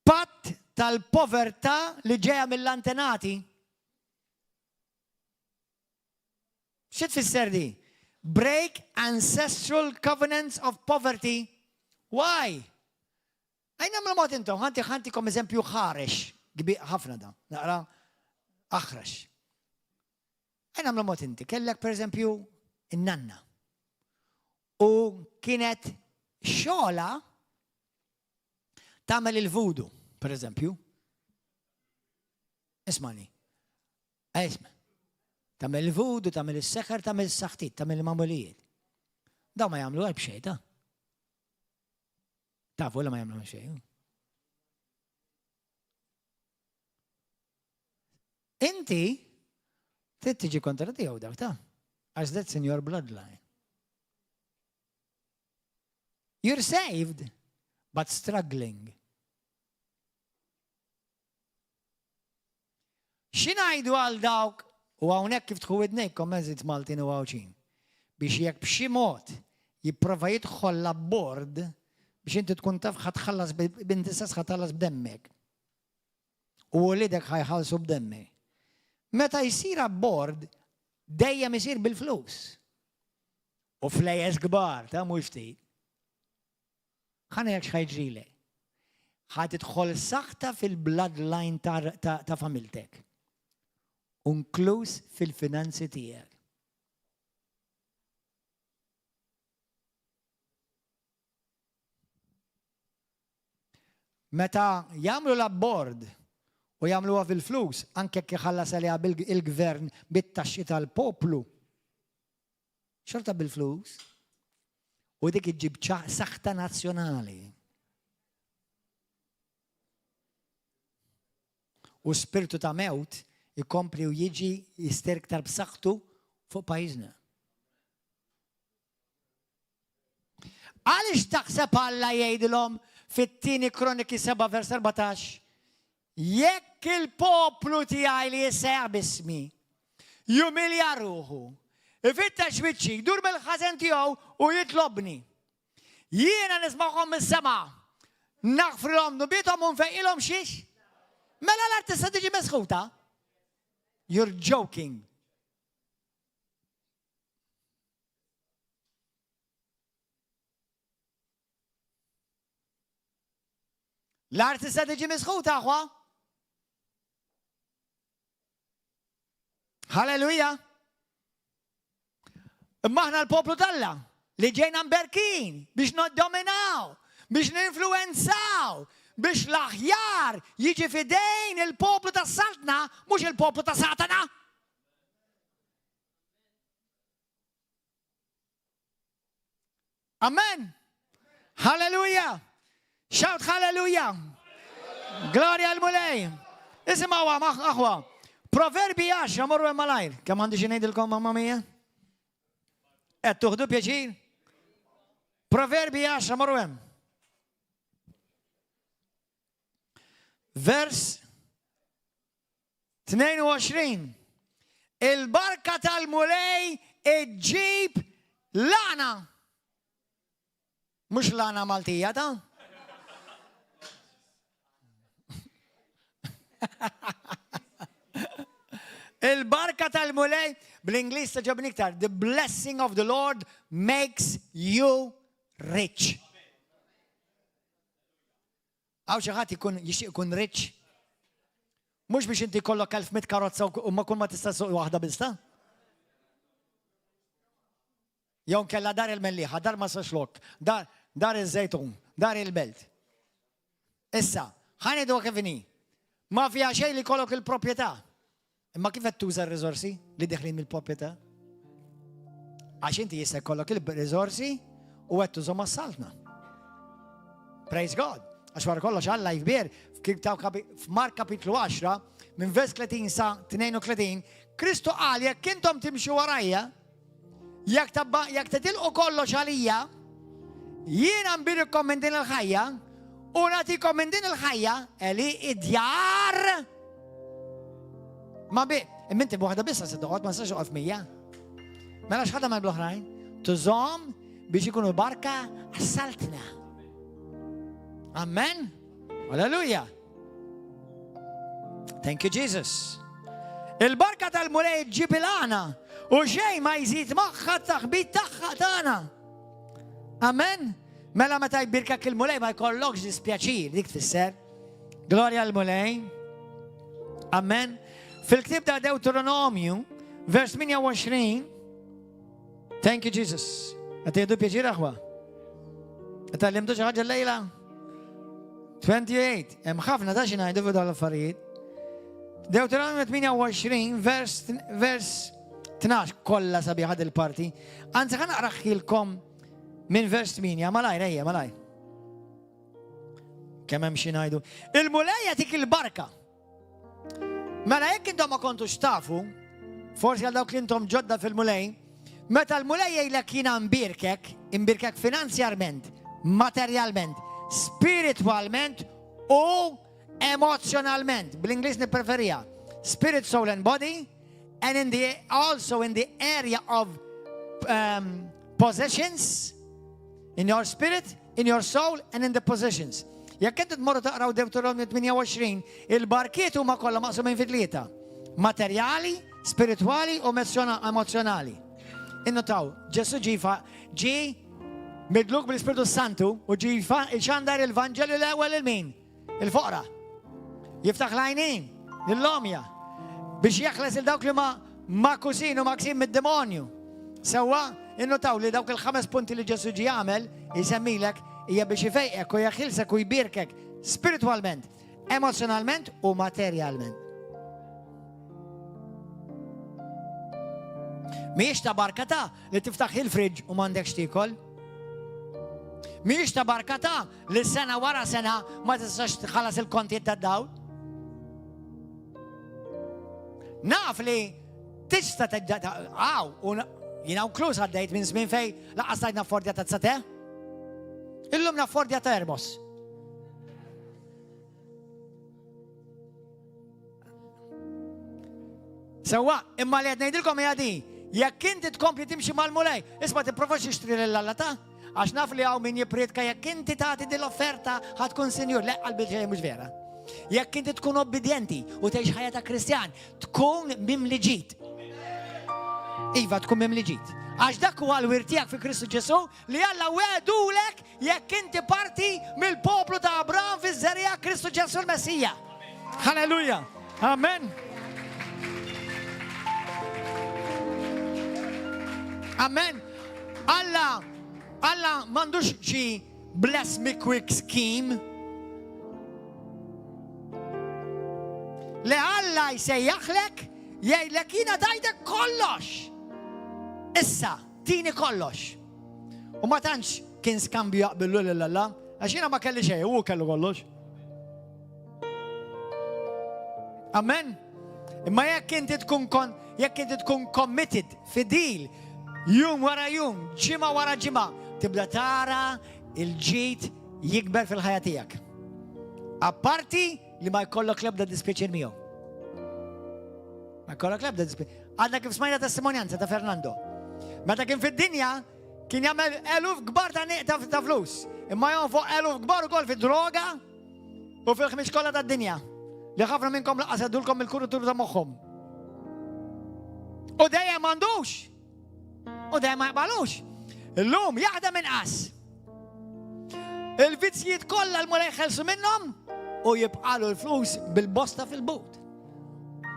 patt tal-povertà li ġeja mill-antenati. X'it tfisser di? Break ancestral covenants of poverty. Why? Għajna ml-mot intom, ħantikom eżempju ħarex, ħafna da, naqra, aħrax. Għajna ml-mot inti, kellek per eżempju in-nanna. U kienet xola tagħmel il-vudu, per eżempju. Ismani. Isma. Tagħmel il-vudu, tagħmel is-seħħer, tagħmel is-saħħtit, tagħmel il-mamulijiet. Daw ma jagħmlu għalb xejn ta'. Tafu la ma jagħmlu xejn. Inti trid tiġi kontra tiegħu dak ta'. Għax that's in your bloodline. You're saved, but struggling. X'ingħidu għal dawk u hawnhekk kif tħu idnejkom eżit Maltin u Għawċin biex jekk b'xi mod jipprova jidħol l-abbord biex inti tkun taf ħatħallas b'inti stess ħatħallas b'demmek. U wlidek ħajħallsu b'demmek. Meta jsir abbord dejjem isir bil-flus. U flejjes kbar, ta' mhux ftit. Ħanejek x'ħajġrilek. Ħatidħol saħta fil-bloodline ta' familtek. Inkluż fil-finanzi tiegħek. Meta jagħmlu l-abbord u jagħmluha fil-flus, anke jekk iħallas għaliha il-gvern bit-taxxi tal-poplu, xorta bil-flus, u dik iġġib saħta nazzjonali. U spiritu ta' mewt ikompli u jiġi jisterktar b'saħħtu fuq pajjiżna. Għaliex taħseb Alla jgħidilhom fit-tieni Kroniki 7 vers 14, jekk il-poplu tiegħi li jisseħ bismi jumilja ruħu, ifittex wiċċi, jdur mill-ħażen tiegħu u jitlobni. Jiena nisma'hom mis-sema, naħfrilhom nubietom u nfejqilhom xiex. Mela l-artista tiġi mesħuta? You're joking. L-artista tiġi mesħuta, aħwa? Halleluja. Imma aħna l-poplu talla li ġejna mberkin biex noddominaw, biex ninfluenzaw, biex l-aħjar jiġi fidejn il-poplu ta' Satna, mhux il-poplu ta' Satana. Amen. Halleluja. Shout halleluja. Gloria al-mulej. Isimgħu aħwa. Proverbi 10, morru hemm malajr. Kemm għandi xi ngħidilkom mamma mija? Qed tuħdu pjaċir? Proverbi 10, morru hemm. Vers 22. Il-barka tal-mulej iġġib lana. Mhux lana Maltija ta'? Il-barka tal-mulej, bl-Ingliż taġobni iktar, the blessing of the Lord makes you rich. Għaw xaħat ikun rich. Mux biex inti kollok 1100 karozza u ma kun ma tista' suq waħda bista? Jew kella dar il-melliħa, dar ma saxlok, dar il-żejtun, dar il-belt. Issa, ħanidu kifini, ma fija xej li kollok il-propieta. Imma kif qed tuża r-riżorsi li deħlin mill-proprjetà? Għax inti jista' jkollok il-riżorsi u qed tużhom għas-saltna. Praise God. Għax wara kollox Alla jkbier f'Mark kapitlu 10 minn vers 30 sa 32 Kristu qal jekk intom timxu warajja jekk titilqu kollox għalija jiena nbirkom minn din il-ħajja u nagħtikom minn din il-ħajja eli id-djar ma bi, imminti buħda bissa se toqgħod ma nistax uqaf mija. Mela x'ħadha mal-oħrajn? Tużhom biex ikunu barka għas-saltna. Amen? Halleluja. Thank you, Jesus. Il-barka tal-mulej ġibilana u xejn ma jżid magħha taħbit tagħha tagħna. Amen? Mela meta jbirkak il-mulej ma jkollokx dispjaċir, dik tfisser. Glorja l-mulej. Amen? Fil-ktib ta' Deuteronomju, vers 28, thank you, Jesus. Għat jgħidu pjaċir aħwa? Għat għallimtu ċaħġa l-lejla? 28, ħafna ta' xinajdu f'dal l-affarijiet. Deuteronomju 28, vers 12, kolla sabiħad il-parti. Anzi, ħana aqraħilkom minn vers 8, malaj, rejja, malaj. Kemem xinajdu. Il-mulejja tik il-barka. Mela jekk intom ma kontux tafu, forsi għal dawk li intom ġodda fil-mulej, meta l-mulej jgħidlek jiena imbirkek finanzjarment, materjalment, spiritualment u emozjonalment. Bl-Ingliż nippreferija. Spirit, soul and body, and also in the area of possessions, in your spirit, in your soul, and in the possessions. Jekk inti tmorru taqraw Deuteronomju 28, il-barkiet huma kollha maqsumin fi tlieta. Materjali, spirituali u emozjonali. Innotaw, Ġesu ġi midluk bil-Spiritu Santu u ġi xandar il-Vanġelju l-ewwel il-min? Il-foqra. Jiftaħ l-għajnejn, l-lomja, biex jeħles il-dawk li ma kusin u ma ksin mid-demonju. Sewwa, innotaw li dawk il-5 punti li Ġesu ġi għamel, jisemmilek hija biex ifejqek u jaħilsek u jbirkek spiritualment, emozjonalment u materjalment. Mhijiex ta' barkata li tiftaħ il-friġġ u m'għandekx tikol. Mhijiex ta' barkata li sena wara sena ma tistax tħallas il-kontijiet tad-dawl. Naf li tista' u jiena klus għaddejt minn żmien fej laqas tajt naffordja ta' tsateh. Illum naffordja ta' Erbgħa. Sewwa, imma li qed ngħidilkom hija di, jekk inti tkompli timxi mal-mulej, isma' tipprovax tixtri lill-Alla għax naf li hawn min jipriedka jekk inti tagħti din l-offerta ħad tkun sinjur, le qalbi ġej mhux vera. Jekk inti tkun obbedjenti u tgħix ħajja ta' Kristjan, tkun mimli ġid. Iva, tkun mimli ġid. Għax dak huwa l-wirtijak fi Kristu Ġesu li Alla wedulek jekk inti parti mill-poplu ta' Abraham fi żerija Kristu Ġesu l-Messija. Halleluja. Amen. Amen. Alla m'għandux xi bless me quick scheme. Le Alla jsejjaħlek jgħidlek jiena tajtek kollox. Issa, tini kollox. U ma tantx kien skambju jaqbillu l-Alla, għax jiena ma kelli xejn, u kellu kollox. Amen. Imma jekk inti tkun committed, fidil, jum wara jum, ġimgħa wara ġimgħa, tibda tara il-ġid jikber fil-ħajja tiegħek. Apparti li ma jkollok l-ebda dispjaċir miegħu. Ma jkollok l-ebda dispjaċir. Għadna kif smajna testimonjanza ta' Fernando. Meta kien fid-dinja, kien jagħmel eluf kbar ta' flus. Imma jonfoq eluf kbar ukoll fid-droga u fil-ħmiġ kollha tad-dinja. li ħafna minnkom laqas għaddulkom il-kurutur ta' moħħom. U dejjem m'għandux. U dejjem ma jqbalux. Illum jaħdem inqas. Il-vizzijiet kollha l-mulej ħelsu minnhom u jibqalu l-flus bil-bosta fil-but.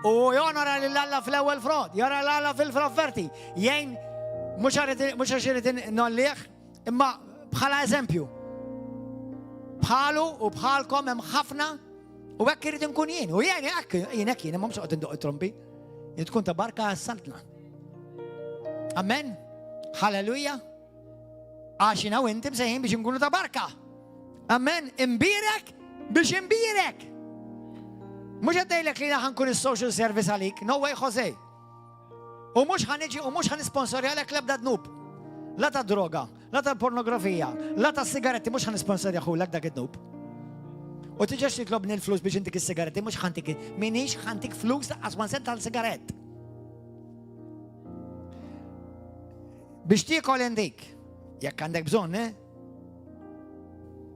U jonora l-Alla fl-ewwel frod, jara l-Alla fil-frofferti. Jgħin mhux għax nolliħ, imma bħala eżempju. Bħalu u bħalkom hemm ħafna u hekk irid inkun jien. U jien hekk ma mhux qed indoq it-trombi. Tkun ta' barka għas-saltna. Amen. Halleluja. Għaxina u inti msejħin biex nkunu ta' barka. Amen. Imbirek biex imbirek. Mux għaddejlek li naħan kun il-social service għalik. No way, Jose. U mux ħaniġi u mux ħanisponsorjalek lebda dnub. La ta' droga, la ta' pornografija, la ta' sigaretti, mux ħanisponsorjaħu lek dak id-dnub. U tiġax titlobni l-flus biex intik il-sigaretti, mux ħantik, minix ħantik flus ta' aswan sent tal-sigarett. Biex tikol indik, jekk għandek bżon,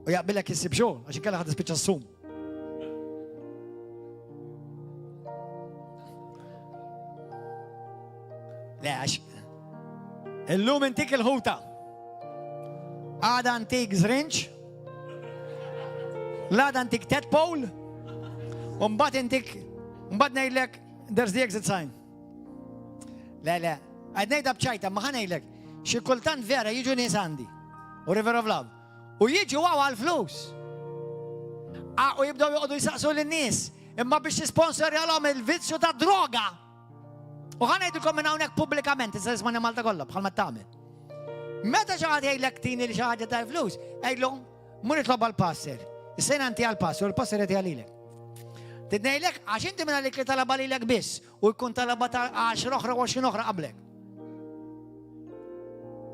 u jaqbilek jissib xogħol, għax kella ħad tispiċċa s-sum. Le, għax, illum intik il-ħuta, għada antik zrinċ, l-għada antik tadpole, un-bat intik, un-bat nejdlek, there's the exit sign. Le, għad nejda bċajta, maħan nejdlek, xie kultant vera jiġu nis għandi, u River of Love, u jiġu għaw għal-flus. U jibdaw juqdu jisaqsu l-nis, imma biex jisponsor jgħalom il-vizzju ta' droga. U ħana jiddukom minn hawnhekk pubblikament, issa jismani Malta kollha bħal ma tagħmel. Meta xi ħadd jgħidlek tini li xi ħaġa ta' flus, għidlhom mur nitlob għall-passer. Issejn anti għall-passer, u l-passer qed jgħalilek. Tidnejlek għax inti minn għalik li talaba lilek biss u jkun talaba ta' 10 oħra u 20 oħra qablek.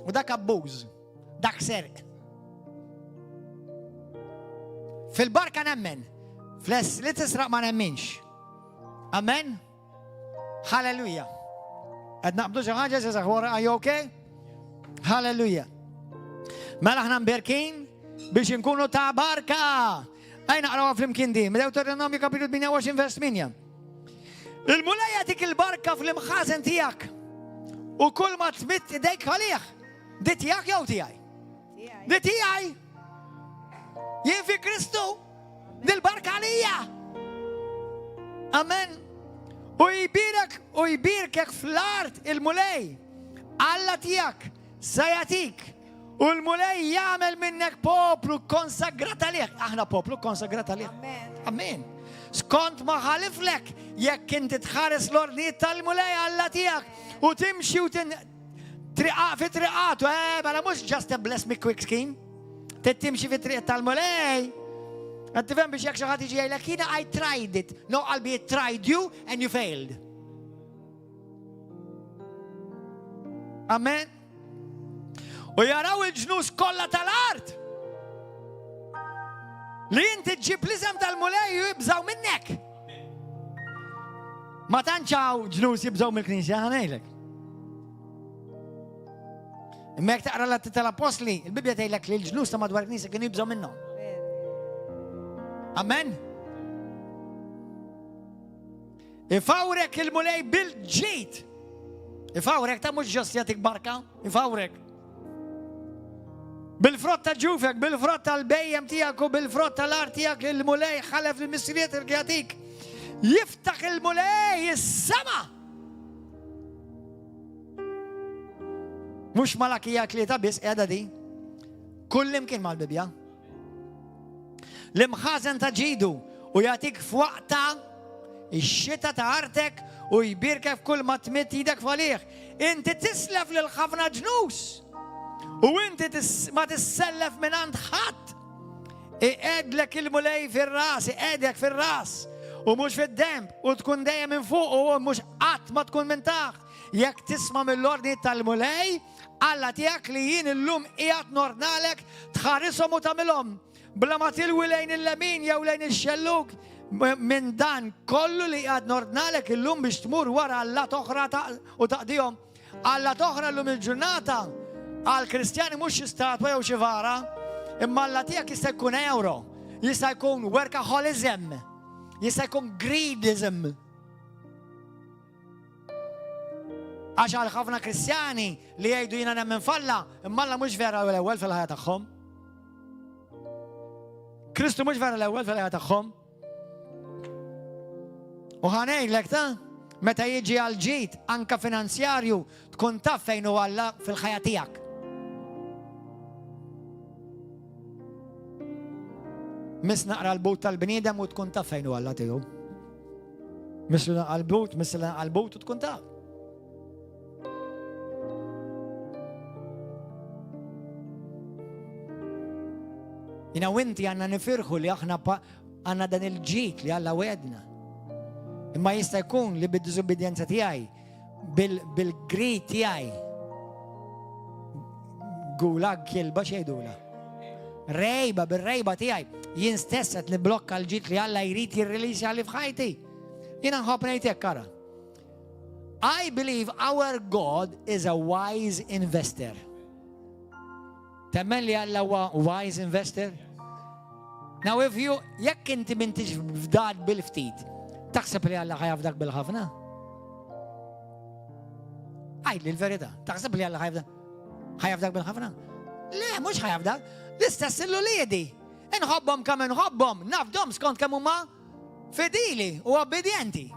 U dak abbuż, dak serq. Fil-barka nemmen, fles li tisraq ma nemminx. Amen? Halleluja. Għad naqbdu xaħġa, s-saħ wara, are you okay? Halleluja. Mela ħna mberkin biex nkunu ta' barka. Għajna għarawa fl-imkien di. Deuteronomju kapitlu 28 vers 8. Il-mulej għatik il-barka fl-imħazen tijak. U kull ma tmit idejk għalih. Di tijak jew tijaj? Di tijaj. Jien fi Kristu. Dil-barka għalija. Amen. U jibirkek fl-art il-mulej. Alla tijak, sajatik. U l-mulej jagħmel minnek poplu konsagrat għalih. Aħna poplu konsagrat għalih. Amen. Skont ma ħaliflek jekk inti tħares l-ordnijiet tal-mulej alla tijak u timxi u fi triqatu. Mela mhux just a bless me quick scheme. Timxi fi triq tal-mulej. Għattifem biex jek xaħat iġi għajlek, jina I tried it. No, qalbi it tried you and you failed. Amen. U jaraw il-ġnus kollha tal-art. Li jinti ġib l-isem tal-mulej u jibżaw minnek. Ma tanċaw ġnus jibżaw mill-knisja ħanejlek. Immek taqra l-atti tal-apostli, il-Bibja tgħidlek li l-ġnus ta' madwar knisja kienu jibżaw minnhom. Amen. Ifawrek il-mulej bil-ġejt. Ifawrek ta' mux ġost jatik barka. Ifawrek. Bil-frott ta' ġufek, bil-frott tal-bejjem tijak u bil-frott tal-art tijak il-mulej ħalef il-misriet il-għatik. Jiftaħ il-mulej is-sama. Mux malakija klieta bis, edha di. Kullim kien mal-Bibja. L-imħazen ta' ġidu u jatik f'waqta ix-xita ta' artek u jbirkek f'kull ma tmitt idek f'għalih. Inti tislef lil ħafna ġnus u inti ma tissellef minn għand ħadd. Iqedlek il-mulej fir-ras, iqedlek fir-ras u mhux fid-demb u tkun dejjem minn fuq u mhux qatt ma tkun minn taħt. Jekk tisma' mill-ordni tal-mulej, Alla tiegħek li jien illum qiegħed nordnalek tħarishom u tagħmilhom. Bla ma tilwi lejn il-lemin jew lejn ix-xelluk minn dan kollu li qed nordnalek illum biex tmur wara Alla toħra u taqdihom. Alla toħra llum il-ġurnata għal Kristjani mhux xi statwa jew xi vara, imma Alla tiegħek jista' jkun euro, jista' jkun workaholism, Jista' jkun greedism. Għax għal ħafna Kristjani li jgħidu jiena nemmen falla, imma Alla mhux vera l-ewwel fil-ħajja tagħhom. Kristu mhux vera l-ewwel fil-ħajja tagħhom. U ħanejlek ta' meta jiġi għal ġid anka finanzjarju tkun taf fejn hu Alla fil-ħajja tiegħek. Mis naqra l-but tal-bniedem u tkun taf fejn hu Alla tiegħu. Mislu naqra l-but u tkun taf. Jina winti għanna nifirħu li aħna għanna dan il-ġit li Alla wedna. Imma jista' jkun li bid-diżobbedjenza tiegħi, bil-grid tiegħi. Gulag kilba xejdula. Rejba, bil-rejba tiegħi. Jien stess qed niblokka l-ġit li Alla jrid jirrilisja li f'ħajti. Jiena nħobb ngħidlek kara. I believe our God is a wise investor. Temmen li Alla huwa wise investor? Now if you, jekk inti m'intix f'dad bil-ftit, taħseb li Alla ħajafdak bil-ħafna? Għajdli l-verità, taħseb li Alla ħajafdak bil-ħafna? Le, mhux ħajafdak, l-istess il-uliedi. Inħobbhom kemm inħobbhom, nafdhom skont kemm huma fedili u obbedjenti.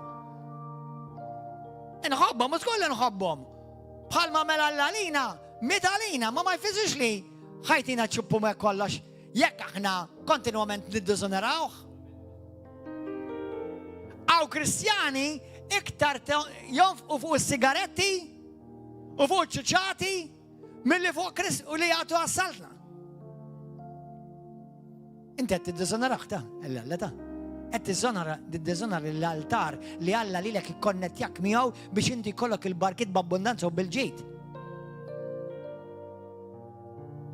Inħobbhom, mhux kollha inħobbhom. Bħalma mela Alla mitalina, ma jfissirx li ħajtina ċuppu mek kollox, jekk aħna kontinwament niddiżonerawh. Għaw Kristjani iktar jonfqu fuq is-sigaretti u fuq iċ-ċuċċati milli fuq Krist u li jagħtu għas-saltna. Inti qed tiddiżoneraħ ta' Alla ta'. Qed tiddiżonera l-altar li Alla lilek ikkonnettjak miegħu biex inti jkollok il-barkit b'abbundanza u bil-ġid.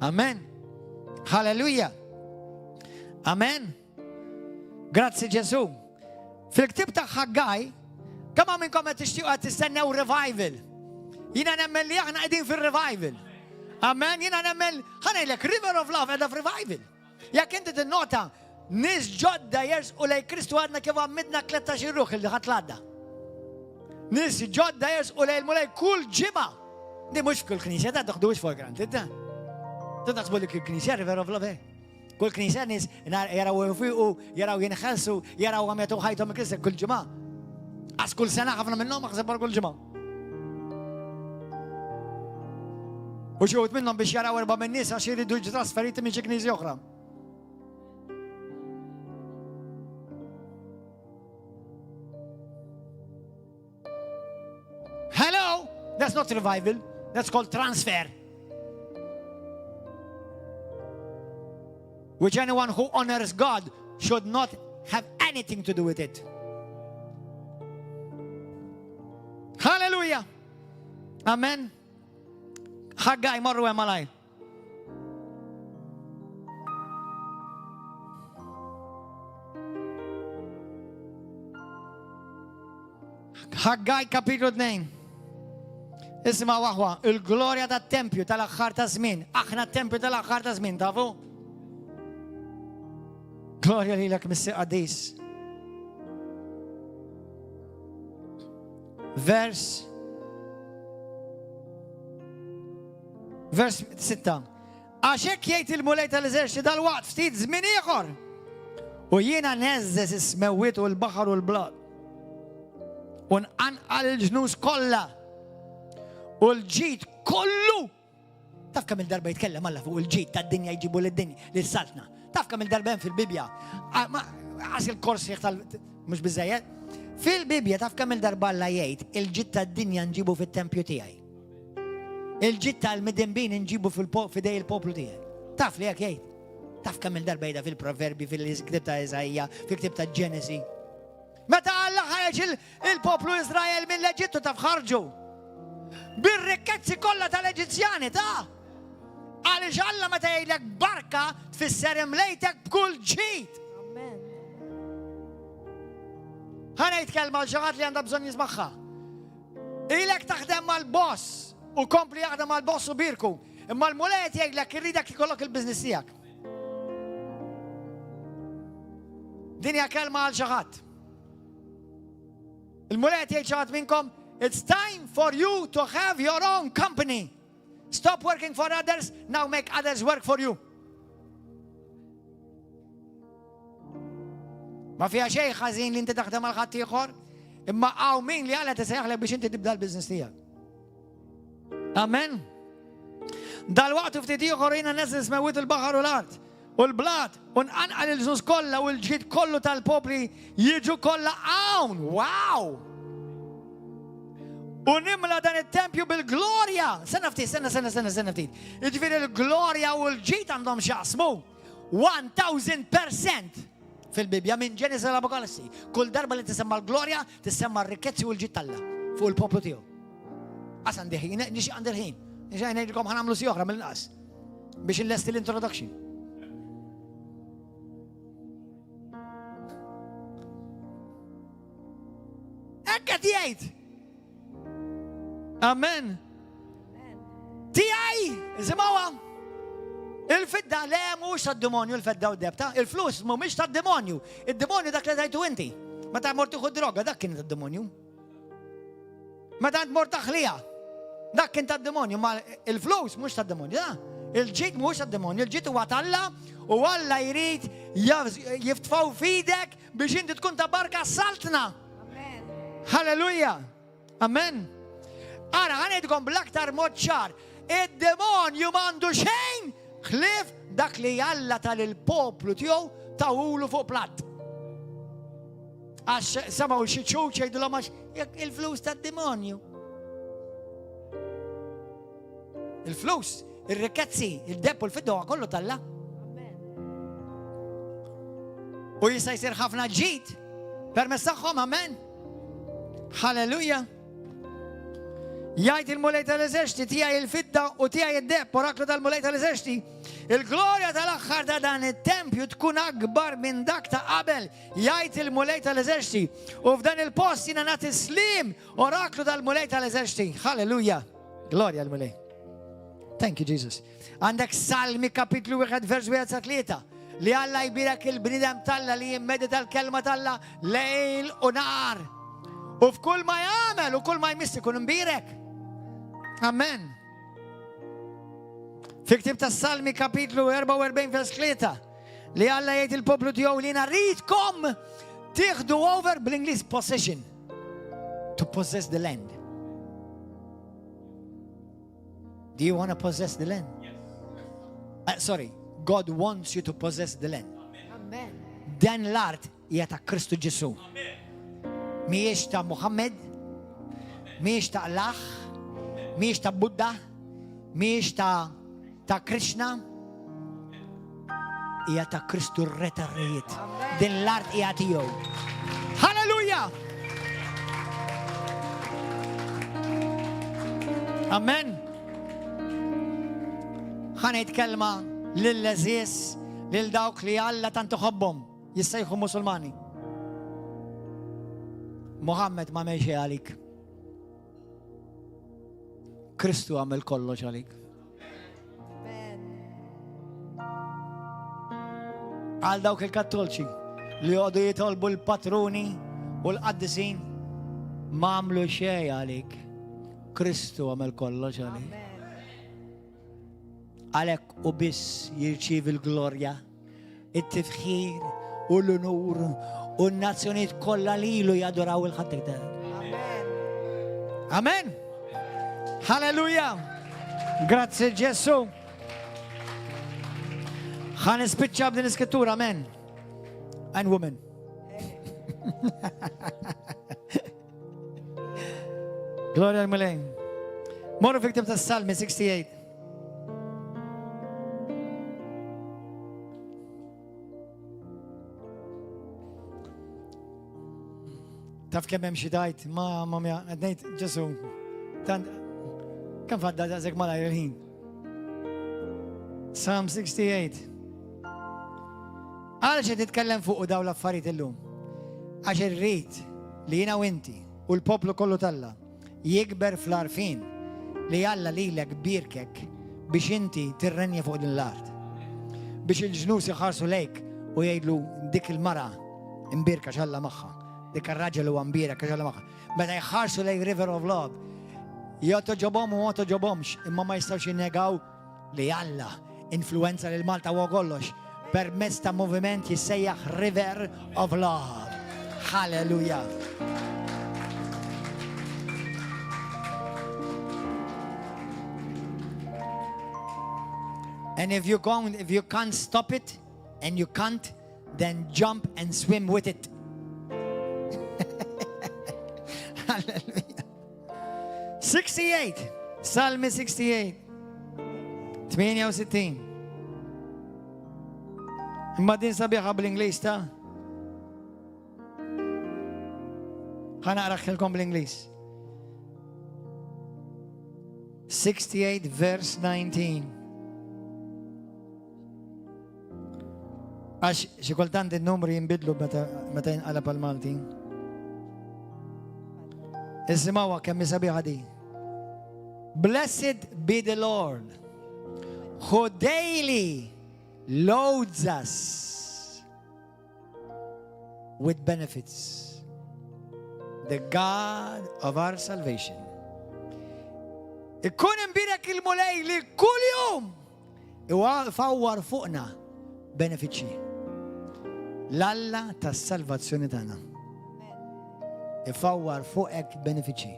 Amen. Halleluja. Amen. Grazzi Ġesu. Fil-ktib ta' Ħaggaj, kemm minnkom qed tixtiequ qed tistennew revival. Jiena nemmen li aħna qegħdin fir-revival. Amen. Jiena nemmen ħanejlek River of Love qiegħda f'revival. Jekk inti tinnota nies ġodda jersqu lejn Kristu għadna kif għammidna 13 ruħ li ħadd l-għadda. Nies ġodda jersqu lejn mulej kull ġimgħa. Di mhux f'kull knisja ta' taħdux for granted ta'. Taħsbu li knisja River of Love. Kull knisja nies jaraw jinfiqu, jaraw jinħelsu, jaraw għam jagħtu ħajthom il-Kristja kull ġimgħa. Għas kull sena ħafna minnhom aħseb kull ġimgħa. U xi wħud minnhom biex jaraw 4 minn nies għax jiridu jiġu trasferiti minn xi knisja oħra. Hello, that's not revival, that's called transfer. Which anyone who honors God should not have anything to do with it. Hallelujah. Amen. Ħaggaj marru malaj. Ħaggaj kapitlu 2. Isma' waħwa, il-glorja tat-tempju tal-aħħar ta' żmien. Aħna t-tempju tal-aħħar ta' żmien, tafu? Glorja lilek Missi Qadis. Vers 6. Għaxek jgħid il-mulej tal-eżerċi dal-waqt ftit żmien ieħor. U jiena neżżes is-smewwiet u l-baħar u l-blad. U nqanqal il-ġnus kollha. U l-ġid kollu. Taf kemm il-darba jitkellem Alla fuq il-ġid tad-dinja jġibu lid-dinja lis-saltna. Taf kemm il-darba hemm fil-Bibja. Għas il-kors mhux biżejjed. Fil-Bibja taf kemm il-darba Alla jgħid il-ġid tad-dinja nġibu fit-tempju tiegħi. Il-ġid tal-midinbin nġibu f'idej il-poplu tiegħi. Taf li hekk jgħid. Taf kemm il-darba jgħidha fil-Proverbi, fil-ktib ta' Eżajja, fil-ktib ta' Ġenesi. Meta Alla ħareġ il-poplu Iżrael mill-Eġittu taf ħarġu. Bir-rikkezzi kollha tal-Eġizzjani ta' għaliex Alla meta jgħidlek barka tfisser imlejtek b'kull ġid. Amen. Ħanejt kelma l-ġaħat li għandha bżonn jismagħha. Ilek taħdem mal-boss u kompli jaħdem mal-boss u birku. Imma l-mulet jgħidlek irridek ikollok il-biznis tiegħek. Din hija kelma għal ġaħat. Il-mulet jgħid xi ħadd minnkom, it's time for you to have your own company. Stop working for others, now make others work for you. Ma fiha xejn ħażin li inti taħdem għal ħadd ieħor, imma hawn min li Alla tisejjaħlek biex inti tibda l-business tiegħek. Amen. Dal-waqt ftit ieħor jiena neżel smewwit il-baħar u l-art u l-blat u nqanqal il-żuż kollha u l-ġid kollu tal-popli jiġu kollha hawn. Wow! U nimla dan it-tempju bil-glorja. Sena ftit. Jiġifieri l-glorja u l-ġid għandhom x'jaqsmu 1000% fil-Bibja minn Ġenesis l-Apokalissi. Kull darba li tisemma l-glorja, tisemma r-rikkezzi u l-ġid talla fuq il-poplu tiegħu. Għasan diħin, nixi għandirħin. Nixi għanajdilkom ħanamlu si oħra mill-nqas biex il-lesti l-introduction. Ekka tijajt. Amen. Tijaj, zimawa. Il-fidda le mux tad-demonju il-fidda u d-debta. Il-flus mux tad-demonju. Il-demonju dak li dajtu inti. Meta morti xud droga, dak kien tad-demonju. Meta mort taħlija. Dak kien tad-demonju, ma il-flus mux tad-demonju. Il-ġid mux tad-demonju. Il-ġid huwa Alla u Alla jrid jiftfaw fidek biex inti tkun ta' barka saltna. Halleluja. Amen. Ara ħanedkom bl-aktar mod ċar. Id-demonju m'għandu xejn ħlief dak li Alla tal-poplu tiegħu tawulu fuq platt. Għax samaw xi ċuċ jgħidulhom għax il-flus tad-demonju. Il-flus, ir-rikkezzi, il-depp u l-fidda kollu Alla. U jista' jsir ħafna ġid permezz tagħhom, amen. Halleluja. Jgħid il-mulej tal-eżerċti tiegħi il-fidda u tiegħi id-depp, oraklu tal-mulej tal-eżerċti. Il-glorja tal-aħħar ta' dan it-tempju tkun akbar minn dak ta' qabel. Jgħid il-mulej tal-eżerċti. U f'dan il-post jiena nagħti slim, oraklu tal-mulej tal-eżerċti. Halleluja. Glorja l-mulej. Thank you, Jesus. Għandek Salmi kapitlu 1 vers 1-3 li Alla jbirek il-bnidem Alla li jimmedita l-kelma Alla lejl u nar. U f'kull ma jagħmel u kull ma jmiss ikun imbirek. Amen. Fi ktib tas-Salmi kapitlu 44 vers 3 li Alla jgħid il-poplu tiegħu li rridkom tieħdu over bl-Ingliż possession. To possess the land. Do you want to possess the land? Yes. Sorry, God wants you to possess the land. Amen. Dan l-art hija ta' Kristu Ġesu. Mhijiex ta' Muhammad, mhijiex ta' Allah, mhijiex ta' Buddha, mhijiex ta' Krishna. Hija ta' Kristu r-Re tar-Rejiet. Din l-art hija tiegħu. Halleluja! Amen. ħanejt kelma lill-leżies, lil dawk li Alla tant iħobbhom jissejħu Musulmani. Muhammad ma mexi għalik. Kristu għamel kollox għalik. Għal dawk il-kattolċi li għodu jitolbu l-patruni u l-qaddisin ma għamlu xej għalik. Kristu għamel kollox għalik. Għalek u biss jirċiv il-glorja, it-tifħir u l-unur u n-nazzjoniet kollha lilu jadoraw il-ħaddek. Amen. Halleluja. Grazie Ġesu. ħan ispiċċa b'din iskrittura, amen. And woman. Gloria al-Mulej. Morru fi ktib tas-Salmi 68. Taf kemm hemm xi tajt, ma qed ngħid Ġesu. Kemm fadda daqshekk malajr il-ħin. Psalm 68. Għaliex qed titkellem fuq dawn l-affarijiet illum. Għax irrid li jiena u inti u l-poplu kollu Alla jikber fl-arfin li Alla lilek birkek biex inti tirrenja fuq din l-art. Biex il-ġnus iħarsu lejk u jgħidlu dik il-mara imbirka x'Alla magħha. dik ar-raġel huwa mbira kaġala magħha. Meta jħarsu lejn River of Love, jotoġobhom u ma toġobhomx, imma ma jistgħux jinnegaw li Alla influenza lil Malta u kollox permezz ta' moviment jissejjaħ River of Love. Hallelujah. And if you can't stop it, and you can't, then jump and swim with it. Hallelujah. 68. Psalm 68. 68. Imma din sabiħa bl-Ingliż ta' ħana naqraħilkom bl-Ingliż. 68 verse 19. Għax xi kultant in-numri jinbidlu meta jinqalab għal-Malti. Isimgħuha kemm sabiħa di. Blessed be the Lord, who daily loads us with benefits, the God of our salvation. Ikkun imbirek il-mulej li kull jum ifawwar fuqna benefiċċji. L-Alla tas-salvazzjoni tagħna. Ifawwar fuqek benefiċċji.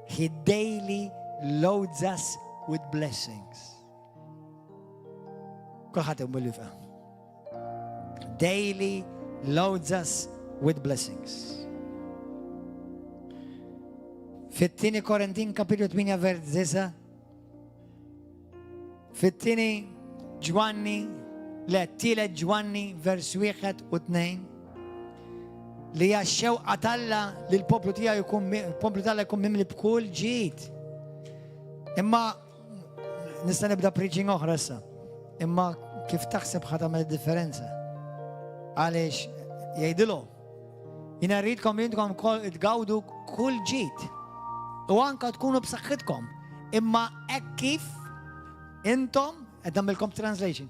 He daily loads us with blessings. Kulħadd imwellifha. Daily loads us with blessings. Fit-tieni Korintin kapitlu 8 vers 9. Fit-tieni Ġwanni tielet Ġwanni vers 1 u 2 li hija xewqa Alla li l-poplu tiegħu jkun il-poplu Alla jkun mimli b'kull ġid. Imma nista' nibda preaching oħra issa. Imma kif taħseb ħadd tagħmel differenza? Għaliex jgħidilu jiena rridkom intkom tgawdu kull ġid u anke tkunu b'saħħitkom. Imma hekk kif intom qed nagħmilkom translation.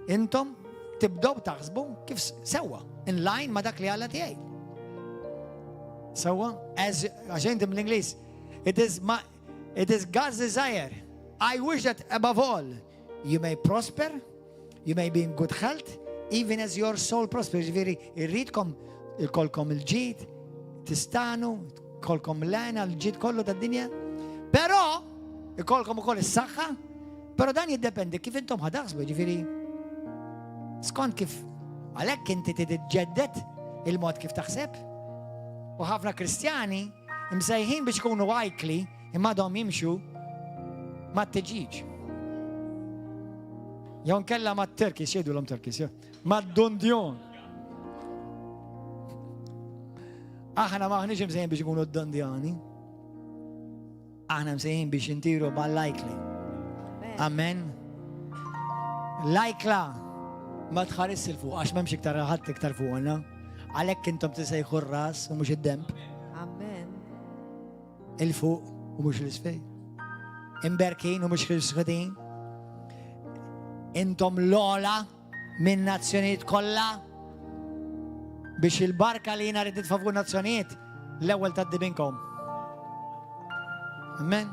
Intom tibdew taħsbu kif sewwa in line ma dak li Alla tiegħi. Sewwa għax intom l-Ingliż it is God's desire. I wish that above all you may prosper, you may be in good health, even as your soul prospers. Ġifieri irridkom ilkolkom il-ġid, tistanu, kolkom l-għana, l-ġid kollu tad-dinja. Però ikolkom ukoll is-saħħa, però dan jiddependi kif intom ħadaħsbu, ġifieri skont kif għalhekk inti tidġeddet il-mod kif taħseb. U ħafna Kristjani msejħin biex ikunu għajkli imma dom jimxu ma t-teġiġ. Jew nkella ma t-Turkish, jgħidu l-om Turkish, ma d-dondjon. Aħna maħniġ msejħin biex ikunu d-dondjani. Aħna msejħin biex intiru mal-lajkli. Amen. Lajkla ma tħaris il-fuq, għax memx iktar ħadd iktar fuq għanna. Għalhekk intom tisejħu r-ras u mhux id-demb. Amen. Il-fuq u mhux l-isfej. Imberkin u mhux l-isfedin. Intom l-ola minn nazzjonijiet kollha biex il-barka li jiena ridit favur nazzjonijiet l-ewwel tad-dibinkom. Amen.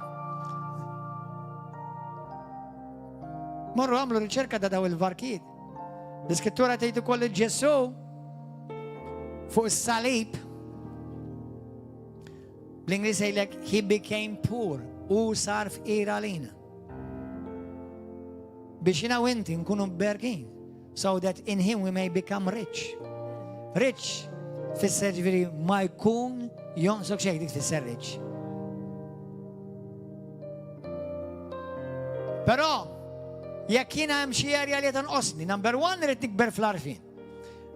Morru għamlu riċerka da daw il-barkiet. L-iskrittura tgħid ukoll Ġesu fuq is-salib bl-Ingliż jgħidlek he became poor u sar fqir għalina. Biex jiena u inti nkunu berkin so that in him we may become rich. Rich fisser ġifieri ma jkun jonqsok xejn dik fisser rich. Però jekk jiena hemm xi area li tonqosni, number one irid tikber fl-arfin.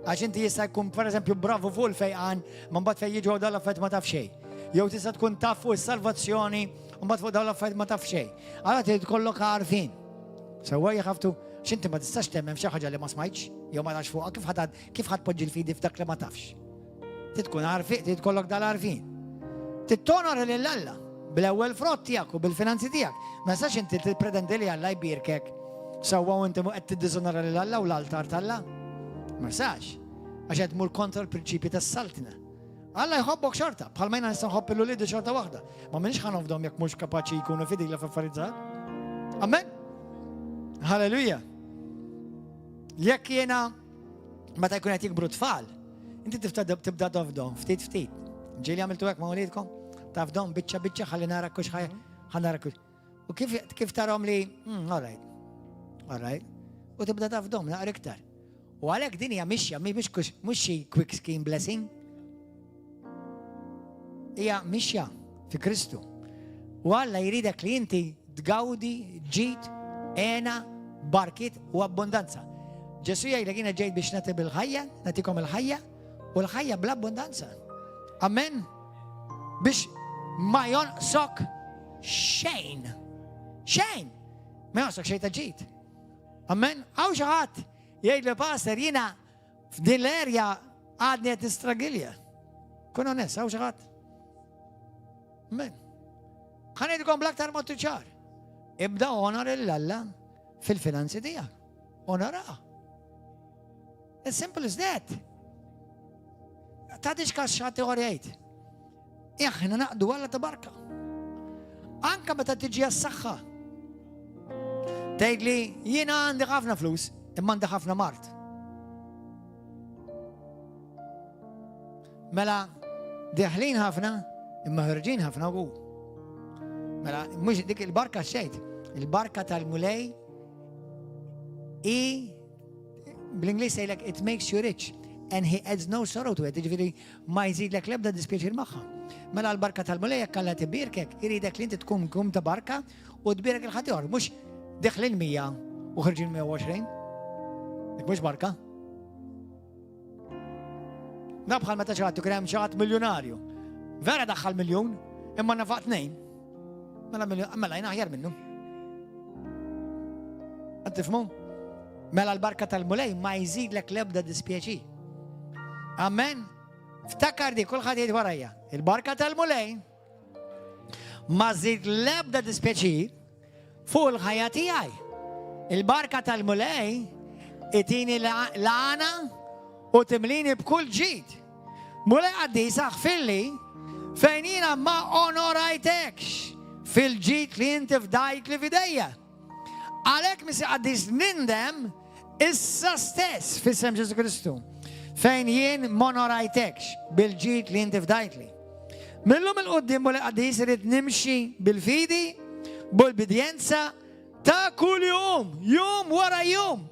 Għax inti jista' jkun pereżempju bravu fuq il-fejqan, ma mbagħad fejn jiġu dawn l-affarijiet ma taf xejn. Jew tista' tkun taf fuq is-salvazzjoni, u mbagħad fuq dawn l-affarijiet ma taf xejn. Allora trid tkollok għarfien. Sewwa jħaftu x'inti ma tistax temmem xi ħaġa li ma smajtx, jew ma tafx fuqha kif ħadd poġġi l-fidi f'dak li ma tafx. Trid tkun għarfi, trid tkollok dal-għarfien. Tittonor lil Alla bl-ewwel frott tiegħek u bil-finanzi tiegħek. Ma sax inti tippretendi li Alla jbierkek sewwa u inti qed tiddisonora lil Alla u l-altar tal-Alla. Ma sax, għax qed tmur kontra l-prinċipji tas-saltina. Alla jħobbok xorta, bħal ma jina nistan ħobb l-ulidu xorta waħda. Ma minix ħanofdom jek mux kapaċi jkunu fidi la faffarizzar. Amen? Halleluja. Jekk jena, meta jkun qed jikbru tfal, inti tibda tofdom, ftit. Ġieli għamiltu hekk ma' wliedkom? Tafdom biċċa ħalli nara kux ħanara kux. U kif tarom li, all right. U tibda tafdom, naqra iktar. U għalhekk din hija mixja, mhux xi quick scheme blessing. Hija mixja fi Kristu. U Alla jridek li inti tgawdi, ġid, għena, barkit u abbondanza. Ġesu jgħidlek jiena ġejt biex nagħti bil-ħajja, nagħtikom il-ħajja u l-ħajja bl-abbondanza. Amen. Biex ma jonqsok xejn. Ma jonqsok xejn ta' ġid. Amen. Għaw xi ħadd jgħidli pastor jiena f'din l-erja għadni qed nistragilja. Kun onest, għaw xi ħadd. Amen. Ħanejdukom bl-aktar mod ċar. Ibda onor l-Alla fil-finanzi tiegħek. Onora. As simple as that. Tadix kas xati għorjajt. Iħna naqdu Alla tabarka. Anka meta tiġi għas-saħħa. Tgħid li jiena għandi ħafna flus, imma għandi ħafna mart. Mela diħlin ħafna, imma ħarġin ħafna u. Mela mhux dik il-barka xejn. Il-barka tal-mulej bl-Ingliż jgħidlek it makes you rich and he adds no sorrow to it. Jiġifieri ma jżidlek l-ebda dispjaċir magħha. Mela l-barka tal-mulej jekk Alla tibirkek, iridek li inti tkun kum ta' barka u tbirek il-ħadd ieħor, mhux deħlin 100 u ħarġin 120. Dik mhux barka. Nabħal meta xi ħadd ikun hemm xi ħadd miljonarju. Vera daħħal miljun, imma nafaq 2. Mela jien aħjar minnu. Tifhmu? Mela l-barka tal-mulej ma jżidlek l-ebda dispjaċir. Amen. Ftakar di kulħadd jgħid warajja. Il-barka tal-mulej ma żid l-ebda dispjaċir fuq il-ħajja tiegħi. Il-barka tal-mulej itini l-għana u timlini b'kull ġid. Mulej qaddis aħfilli fejn jiena ma onorajtekx fil-ġid li inti fdajt li fidejja. Għalhekk misi qaddis nindem issa stess fis-sem Ġesu Kristu fejn jien ma onorajtekx bil-ġid li inti fdajt li. Millum il-qoddim mulej qaddis irid nimxi bil-fidi bil-bidjenza ta' kull jum wara jum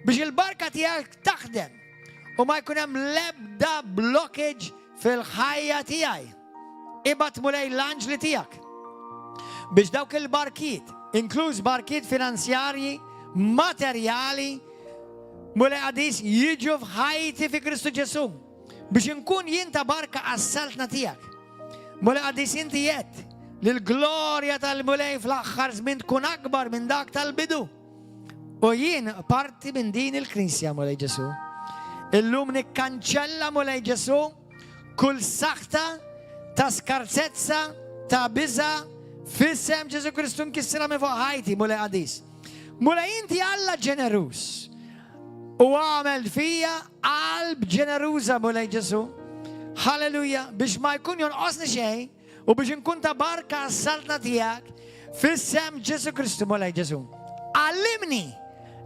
biex il-barka tiegħek taħdem u ma jkun hemm l-ebda blockage fil-ħajja tiegħi. Ibad mulej l-anġli tiegħek biex dawk il-barkiet, inkluż barkiet finanzjarji, materjali, mulej qaddis jiġu f'ħajti fi Kristu Ġesu biex inkun jien ta' barka għas-saltna tiegħek. Mulej qaddis inti jett li l-glorja tal-mulej fl-aħħar żmien tkun akbar minn dak tal-bidu. U jien parti minn din il-Knisja mulej Ġesu. Illum nikkanċella mulej Ġesu kull saħta ta' skarzezza, ta' biża' fis-sem Ġesu Kristu nkissira minn fuq ħajti mulej qaddis. Mulej inti Alla ġenerus. U għamel fija qalb ġeneruża mulej Ġesu. Halleluja, biex ma jkun jonqosni xejn u biex nkun ta' barka għas-saltna tiegħek fis-sem Ġesu Kristu mulej Ġesu. Għallimni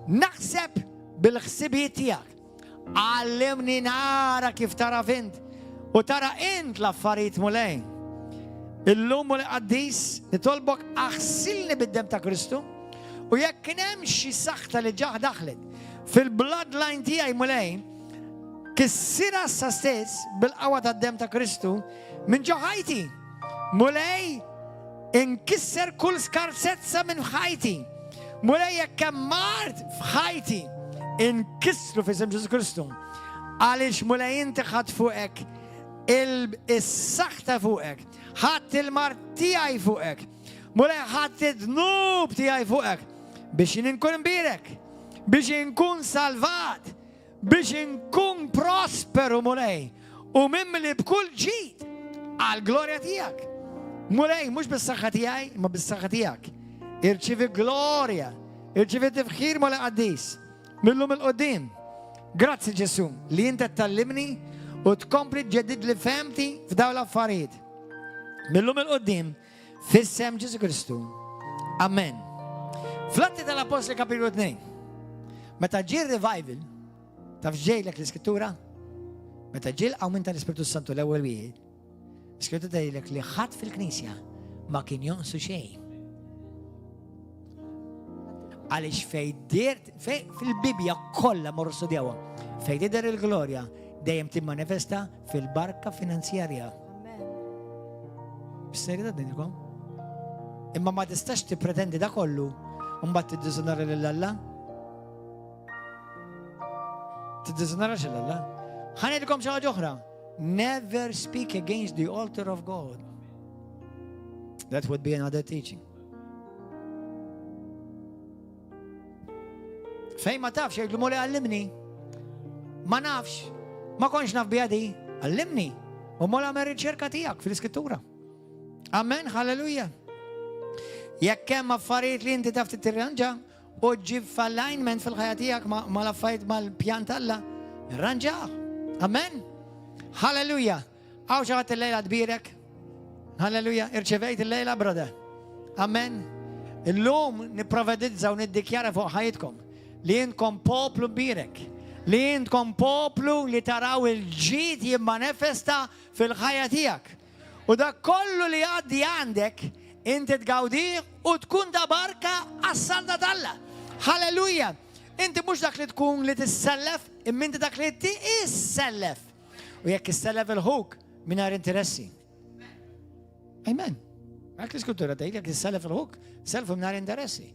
naħseb bil-ħsibijiet tiegħek. Għallimni nara kif tara int u tara int l-affarijiet mulej. Illum mulej qaddis nitolbok aħsilni bid-dem ta' Kristu u jekk kien hemm xi saħta li ġaħ daħlet fil-bloodline tiegħi mulej kissira sa stess bil-qawwa tad-dem ta' Kristu minn ġo ħajti. Mulej inkisser kull skarzezza minn ħajti. Mulej jekk hemm mart f'ħajti inkissru f'isem Ġesu Kristu. Għaliex mulej inti ħadd fuqek is-saħta fuqek. Ħadd il-mart tiegħi fuqek. Mulej ħadd id-dnub tiegħi fuqek biex inkun imbirek, biex inkun salvat, biex inkun prosperu mulej u mimli b'kull ġid għal-glorja tiegħek. Mulej mhux bis-saħħa tiegħi, imma bis-saħħa tiegħek. Irċivi glorja, irċivi tifħir mulej qaddis millum il-qoddim. Grazzi Ġesu li inti tallimni u tkompli tġeddid li femti f'daw l-affarijiet. Millum il-qoddim, fis-sem Ġesu Kristu. Amen. Fl-Atti tal-Apostoli kapitlu 2, meta ġie revival, taf ġejlek l-Iskrittura? Meta ġil għaw minn tal-Ispiritu Santu l-ewwel wieħed, l-Iskrittura tgħidlek li ħadd fil-Knisja ma kien jonqsu xejn. Għaliex fil-Bibja kollha morru studjawha, fejn tidher il-glorja dejjem timmanifesta fil-barka finanzjarja. B'serjetà dinilkom? Imma ma tistax tippretendi da kollu u mbagħad tiddiżonara lil Alla? Tiddiżonara xil Alla? Ħanedilkom xi ħaġa oħra. Never speak against the altar of God. That would be another teaching. Fejn ma tafx, jgħidlu moli għallimni. Ma nafx, ma konx naf bijadi, għallimni. U moli għamel riċerka tijak fil-Iskrittura. Amen, halleluja. Jekk hemm affarijiet li inti taf titirranġa u ġib f'alignment fil-ħajja tiegħek ma l-affarijiet mal-pjan tal-Alla, irranġaħ. Amen. Halleluja. Għaw xi ħadd il-lejla kbirek. Halleluja. Irċevejt il-lejla, brother. Amen. Illum nipprovedizza u niddikjara fuq ħajitkom li jintkom poplu kbirek. Li jintkom poplu li taraw il-ġid jimmanifesta fil-ħajja tiegħek. U da kollu li għaddi għandek inti tgawdih u tkun da barka għas-salda tal-Alla. Halleluja. Inti mhux dak li tkun li tissellef, imma inti dak li tissellef. U jekk issellef il-ħuk mingħajr interessi. Amen. Għak l-Iskrittura tgħid jekk issellef il-ħuk, selfu mingħajr interessi.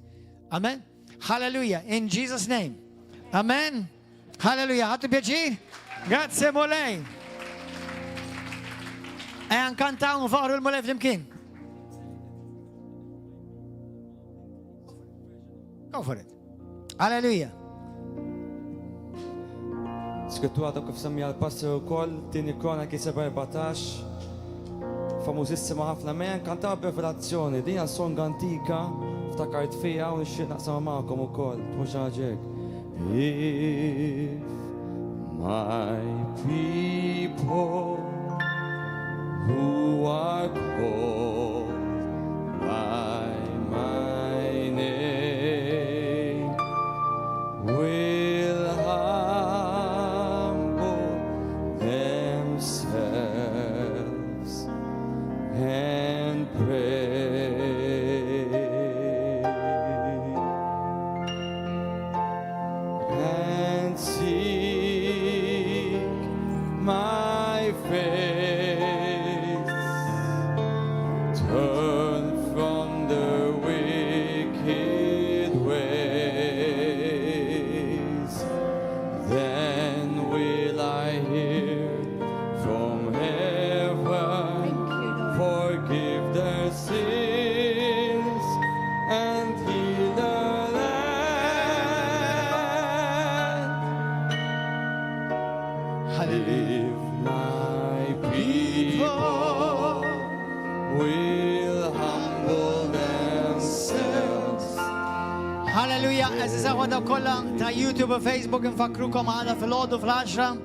Amen. Halleluja. In Jesus' name. Amen. Halleluja. Ħattu pjaċir? Grazie mulej. Ejan kantaw nfaħru l-mulej flimkien. Go for it. Halleluja. Skrittu għadha kif semmi għal-pastor ukoll, tieni Kroniki 7:14. Famużissima ħafna men kantaw b'revelazzjoni, din hija song antika, ftakart fija u nixtieq naqsam magħkom ukoll, mhux ħaġek. If my people who are called by my name will humble themselves and pray and seek my face, turn from the wicked ways, then will I hear from heaven, forgive their sins and heal the land. If my people will humble themselves. Halleluja. Eżiza għoda kolla ta' YouTube u Facebook infakrukom għada fil-ħodu fl-10.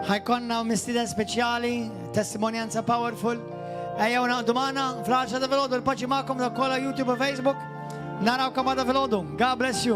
ħajkonna mistieden speċjali, testimonianza powerful. Ejja una domana fl-10 ta' fil-ħodu l-paċi ma'kom da kolla YouTube u Facebook. Narawkom għada fil-ħodu. God bless you.